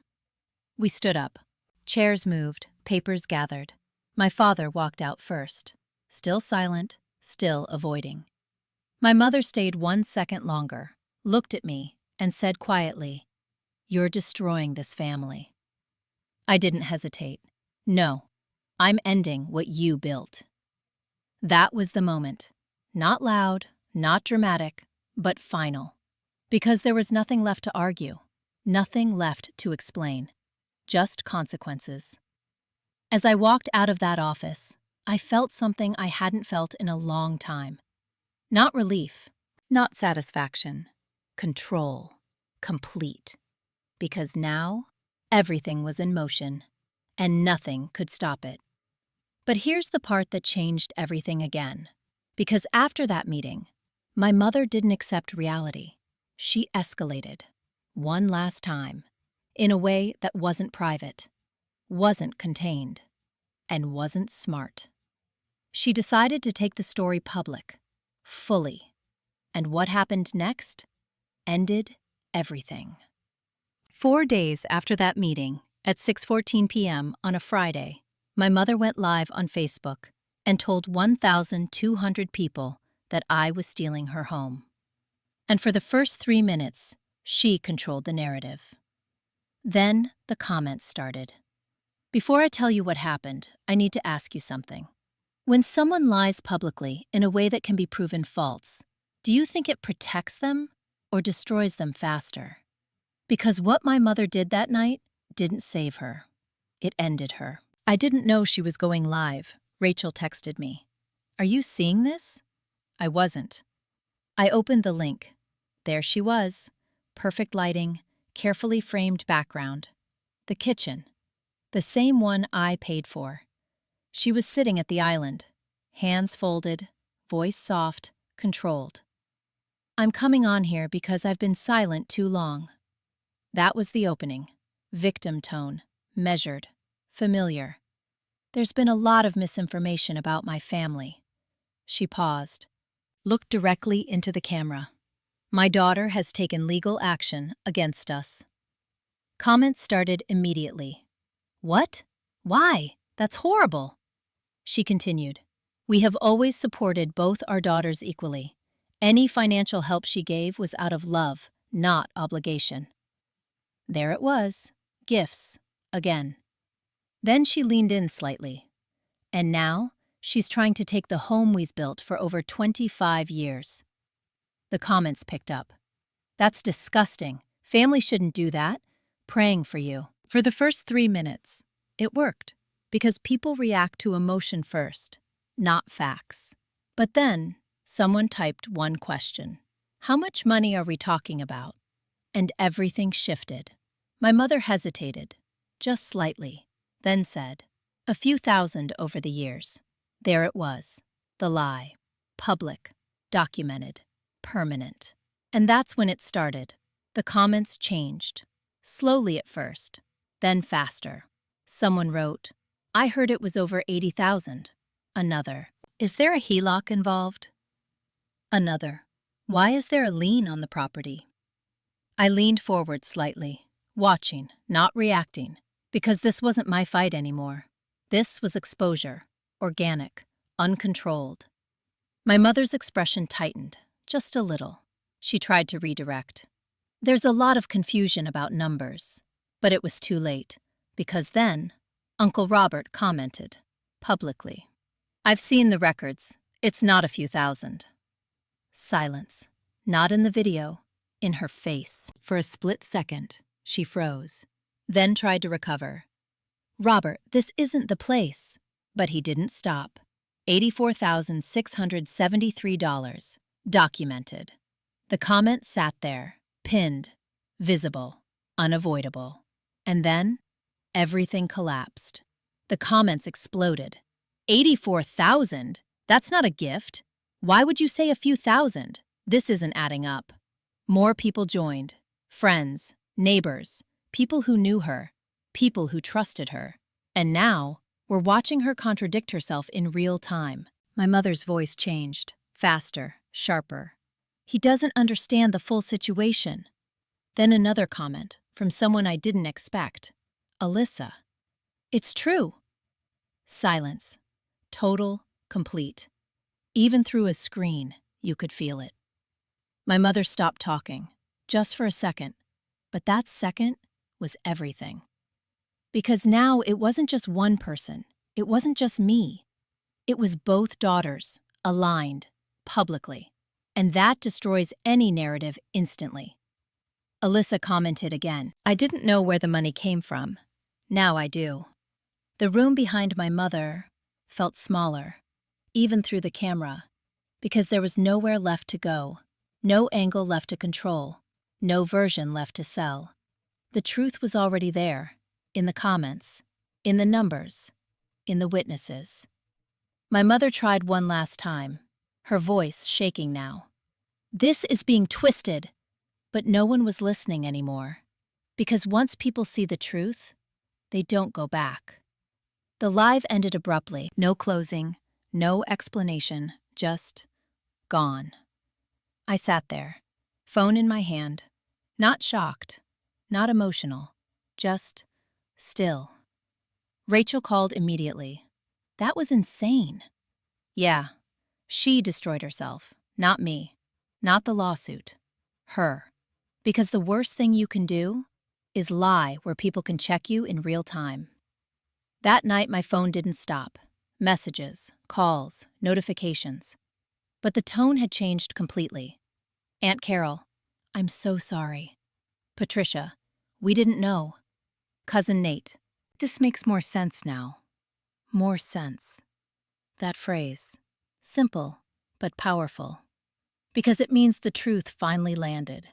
We stood up. Chairs moved, papers gathered. My father walked out first, still silent, still avoiding. My mother stayed 1 second longer, looked at me, and said quietly, "You're destroying this family." I didn't hesitate. "No, I'm ending what you built." That was the moment. Not loud, not dramatic, but final. Because there was nothing left to argue, nothing left to explain, just consequences. As I walked out of that office, I felt something I hadn't felt in a long time. Not relief, not satisfaction, control, complete. Because now, everything was in motion, and nothing could stop it. But here's the part that changed everything again. Because after that meeting, my mother didn't accept reality. she escalated, one last time, in a way that wasn't private, wasn't contained, and wasn't smart. She decided to take the story public, fully. And what happened next? Ended everything. 4 days after that meeting, at 6:14 p.m. on a Friday, my mother went live on Facebook and told 1,200 people that I was stealing her home. And for the first 3 minutes, she controlled the narrative. Then the comments started. Before I tell you what happened, I need to ask you something. When someone lies publicly in a way that can be proven false, do you think it protects them or destroys them faster? Because what my mother did that night didn't save her. It ended her. I didn't know she was going live. Rachel texted me. Are you seeing this? I wasn't. I opened the link. There she was. Perfect lighting, carefully framed background. The kitchen. The same one I paid for. She was sitting at the island, hands folded, voice soft, controlled. I'm coming on here because I've been silent too long. That was the opening. Victim tone, measured, familiar. There's been a lot of misinformation about my family. She paused, looked directly into the camera. My daughter has taken legal action against us. Comments started immediately. What? Why? That's horrible. She continued. We have always supported both our daughters equally. Any financial help she gave was out of love, not obligation. There it was. Gifts. Again. Then she leaned in slightly. And now, she's trying to take the home we've built for over 25 years. The comments picked up. That's disgusting. Family shouldn't do that. Praying for you. For the first 3 minutes, it worked. Because people react to emotion first, not facts. But then, someone typed one question. How much money are we talking about? And everything shifted. My mother hesitated, just slightly, then said, a few thousand over the years. There it was, the lie. Public, documented, permanent. And that's when it started. The comments changed. Slowly at first, then faster. Someone wrote, I heard it was over 80,000. Another, is there a HELOC involved? Another, why is there a lien on the property? I leaned forward slightly, watching, not reacting, because this wasn't my fight anymore. This was exposure, organic, uncontrolled. My mother's expression tightened, just a little. She tried to redirect. There's a lot of confusion about numbers, but it was too late, because then Uncle Robert commented, publicly. I've seen the records. It's not a few thousand. Silence. Not in the video. In her face. For a split second, she froze. Then tried to recover. Robert, this isn't the place. But he didn't stop. $84,673. Documented. The comment sat there, pinned, visible, unavoidable. And then everything collapsed. The comments exploded. 84,000? That's not a gift. Why would you say a few thousand? This isn't adding up. More people joined. Friends, neighbors, people who knew her, people who trusted her. And now, we're watching her contradict herself in real time. My mother's voice changed, faster, sharper. He doesn't understand the full situation. Then another comment from someone I didn't expect. Alyssa. It's true. Silence. Total, complete. Even through a screen, you could feel it. My mother stopped talking, just for a second. But that second was everything. Because now it wasn't just one person. It wasn't just me. It was both daughters, aligned, publicly. And that destroys any narrative instantly. Alyssa commented again. I didn't know where the money came from. Now I do. The room behind my mother felt smaller, even through the camera, because there was nowhere left to go, no angle left to control, no version left to sell. The truth was already there, in the comments, in the numbers, in the witnesses. My mother tried one last time, her voice shaking now. This is being twisted. But no one was listening anymore. Because once people see the truth, they don't go back. The live ended abruptly. No closing, no explanation, just gone. I sat there, phone in my hand, not shocked, not emotional, just still. Rachel called immediately. That was insane. Yeah, she destroyed herself, not me, not the lawsuit, her. Because the worst thing you can do is lie where people can check you in real time. That night, my phone didn't stop. Messages, calls, notifications. But the tone had changed completely. Aunt Carol, I'm so sorry. Patricia, we didn't know. Cousin Nate, this makes more sense now. More sense. That phrase. Simple, but powerful. Because it means the truth finally landed.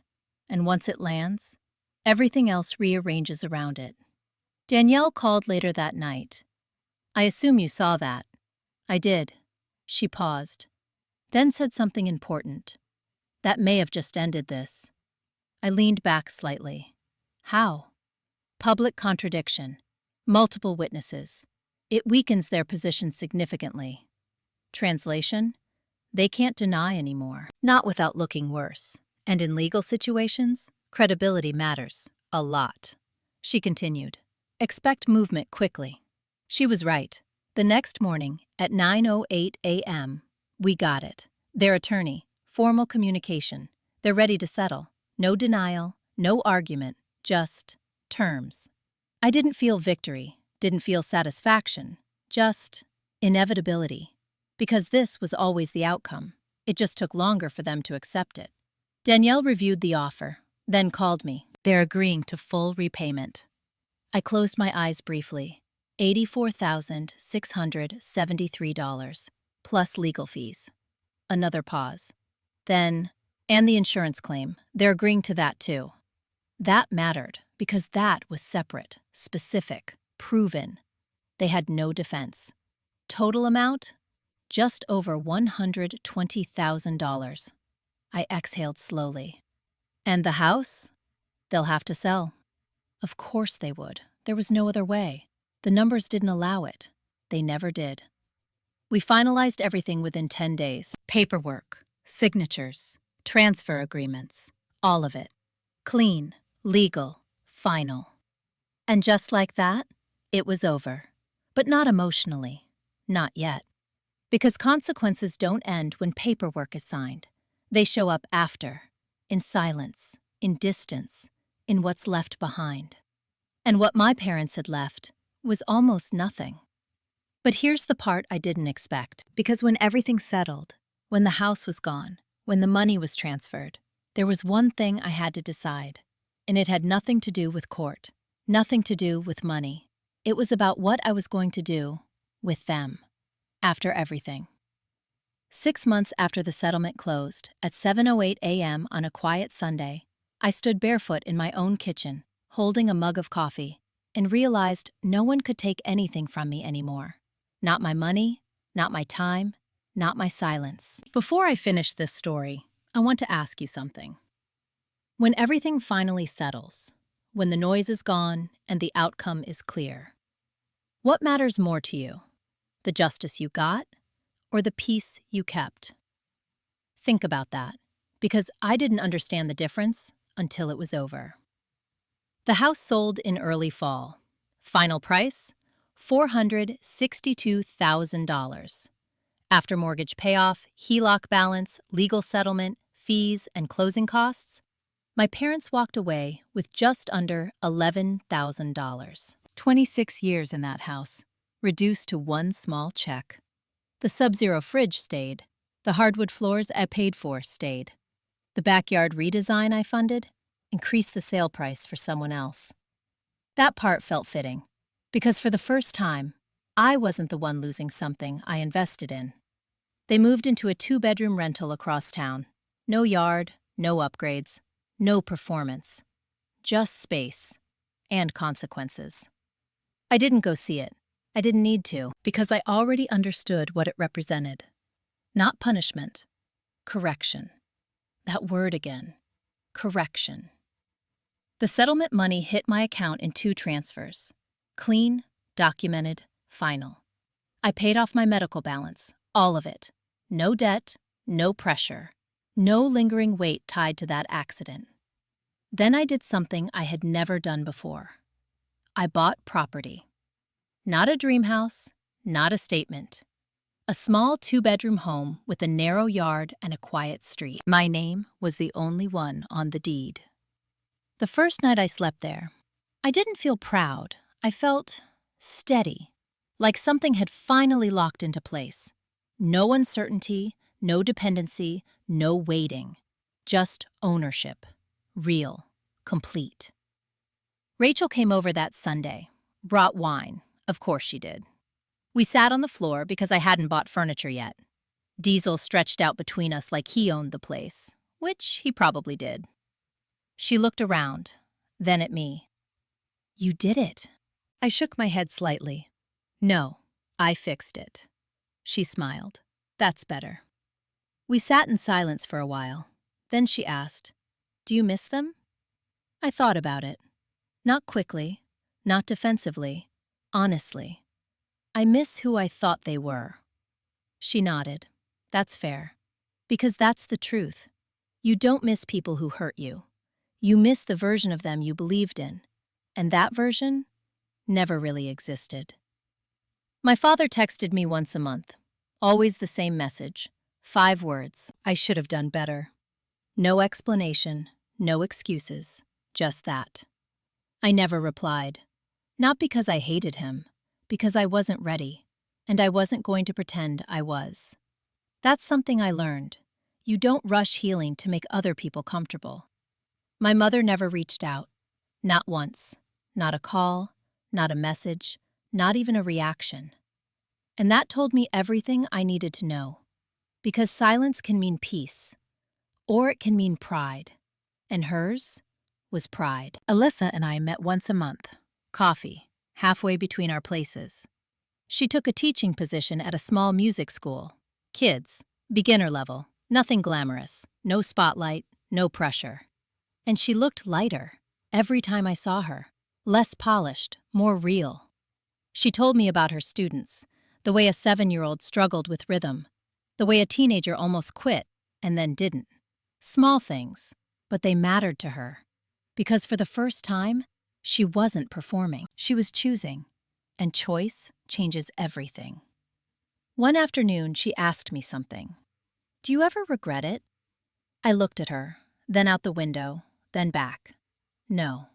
And once it lands, everything else rearranges around it. Danielle called later that night. I assume you saw that. I did. She paused, then said something important. That may have just ended this. I leaned back slightly. How? Public contradiction. Multiple witnesses. It weakens their position significantly. Translation? They can't deny anymore. Not without looking worse. And in legal situations, credibility matters a lot. She continued. Expect movement quickly. She was right. The next morning, at 9:08 a.m., we got it. Their attorney, formal communication. They're ready to settle. No denial, no argument, just terms. I didn't feel victory, didn't feel satisfaction, just inevitability. Because this was always the outcome. It just took longer for them to accept it. Danielle reviewed the offer, then called me. They're agreeing to full repayment. I closed my eyes briefly. $84,673, plus legal fees. Another pause. Then, and the insurance claim, they're agreeing to that too. That mattered, because that was separate, specific, proven. They had no defense. Total amount? Just over $120,000. I exhaled slowly. And the house? They'll have to sell. Of course they would. There was no other way. The numbers didn't allow it. They never did. We finalized everything within 10 days. Paperwork, signatures, transfer agreements, all of it. Clean, legal, final. And just like that, it was over. But not emotionally. Not yet. Because consequences don't end when paperwork is signed. They show up after, in silence, in distance, in what's left behind. And what my parents had left was almost nothing. But here's the part I didn't expect. Because when everything settled, when the house was gone, when the money was transferred, there was one thing I had to decide. And it had nothing to do with court, nothing to do with money. It was about what I was going to do with them, after everything. 6 months after the settlement closed, at 7:08 a.m. on a quiet Sunday, I stood barefoot in my own kitchen, holding a mug of coffee, and realized no one could take anything from me anymore. Not my money, not my time, not my silence. Before I finish this story, I want to ask you something. When everything finally settles, when the noise is gone and the outcome is clear, what matters more to you? The justice you got, or the peace you kept? Think about that, because I didn't understand the difference until it was over. The house sold in early fall. Final price? $462,000. After mortgage payoff, HELOC balance, legal settlement, fees, and closing costs, my parents walked away with just under $11,000. 26 years in that house, reduced to one small check. The Sub-Zero fridge stayed. The hardwood floors I paid for stayed. The backyard redesign I funded increased the sale price for someone else. That part felt fitting, because for the first time, I wasn't the one losing something I invested in. They moved into a 2-bedroom rental across town. No yard, no upgrades, no performance. Just space and consequences. I didn't go see it. I didn't need to, because I already understood what it represented. Not punishment. Correction. That word again. Correction. The settlement money hit my account in 2 transfers. Clean, documented, final. I paid off my medical balance, all of it. No debt, no pressure, no lingering weight tied to that accident. Then I did something I had never done before. I bought property. Not a dream house, not a statement. A small 2-bedroom home with a narrow yard and a quiet street. My name was the only one on the deed. The first night I slept there, I didn't feel proud. I felt steady, like something had finally locked into place. No uncertainty, no dependency, no waiting. Just ownership. Real. Complete. Rachel came over that Sunday. Brought wine. Of course she did. We sat on the floor because I hadn't bought furniture yet. Diesel stretched out between us like he owned the place, which he probably did. She looked around, then at me. "You did it." I shook my head slightly. "No, I fixed it." She smiled. "That's better." We sat in silence for a while. Then she asked, "Do you miss them?" I thought about it. Not quickly, not defensively, honestly. I miss who I thought they were. She nodded. "That's fair. Because that's the truth. You don't miss people who hurt you. You miss the version of them you believed in. And that version never really existed." My father texted me once a month. Always the same message. 5 words. I should have done better. No explanation, no excuses. Just that. I never replied. Not because I hated him, because I wasn't ready, and I wasn't going to pretend I was. That's something I learned. You don't rush healing to make other people comfortable. My mother never reached out. Not once. Not a call, not a message, not even a reaction. And that told me everything I needed to know. Because silence can mean peace, or it can mean pride. And hers was pride. Alyssa and I met once a month. Coffee, halfway between our places. She took a teaching position at a small music school. Kids, beginner level, nothing glamorous, no spotlight, no pressure. And she looked lighter every time I saw her, less polished, more real. She told me about her students, the way a 7-year-old struggled with rhythm, the way a teenager almost quit and then didn't. Small things, but they mattered to her. Because for the first time, she wasn't performing. She was choosing, and choice changes everything. One afternoon, she asked me something. "Do you ever regret it?" I looked at her, then out the window, then back. No.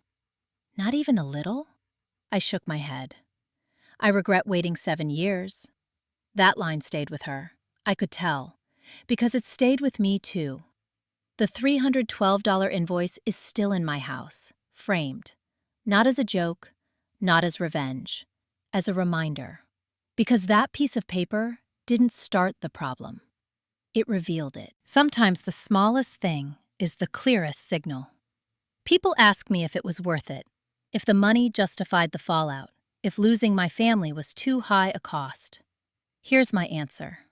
Not even a little? I shook my head. "I regret waiting 7 years." That line stayed with her. I could tell, because it stayed with me too. The $312 invoice is still in my house, framed. Not as a joke, not as revenge, as a reminder. Because that piece of paper didn't start the problem. It revealed it. Sometimes the smallest thing is the clearest signal. People ask me if it was worth it, if the money justified the fallout, if losing my family was too high a cost. Here's my answer.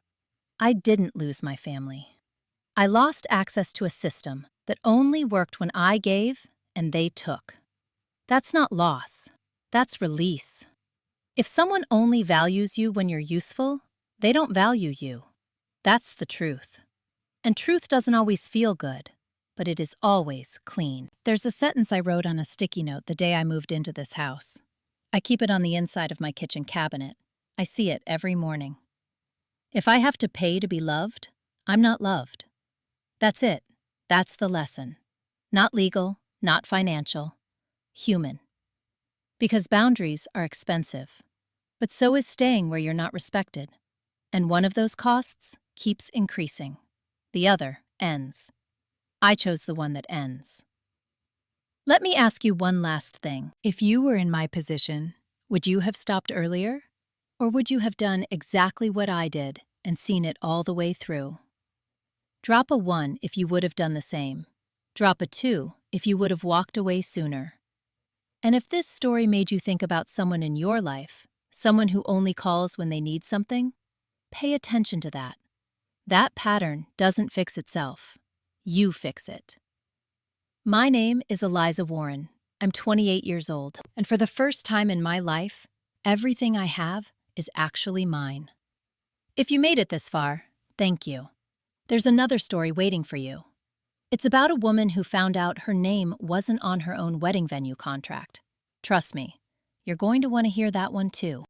I didn't lose my family. I lost access to a system that only worked when I gave and they took. That's not loss. That's release. If someone only values you when you're useful, they don't value you. That's the truth. And truth doesn't always feel good, but it is always clean. There's a sentence I wrote on a sticky note the day I moved into this house. I keep it on the inside of my kitchen cabinet. I see it every morning. If I have to pay to be loved, I'm not loved. That's it. That's the lesson. Not legal, not financial. Human. Because boundaries are expensive. But so is staying where you're not respected. And one of those costs keeps increasing. The other ends. I chose the one that ends. Let me ask you one last thing. If you were in my position, would you have stopped earlier? Or would you have done exactly what I did and seen it all the way through? Drop a 1 if you would have done the same. Drop a 2 if you would have walked away sooner. And if this story made you think about someone in your life, someone who only calls when they need something, pay attention to that. That pattern doesn't fix itself. You fix it. My name is Eliza Warren. I'm 28 years old, and for the first time in my life, everything I have is actually mine. If you made it this far, thank you. There's another story waiting for you. It's about a woman who found out her name wasn't on her own wedding venue contract. Trust me, you're going to want to hear that one too.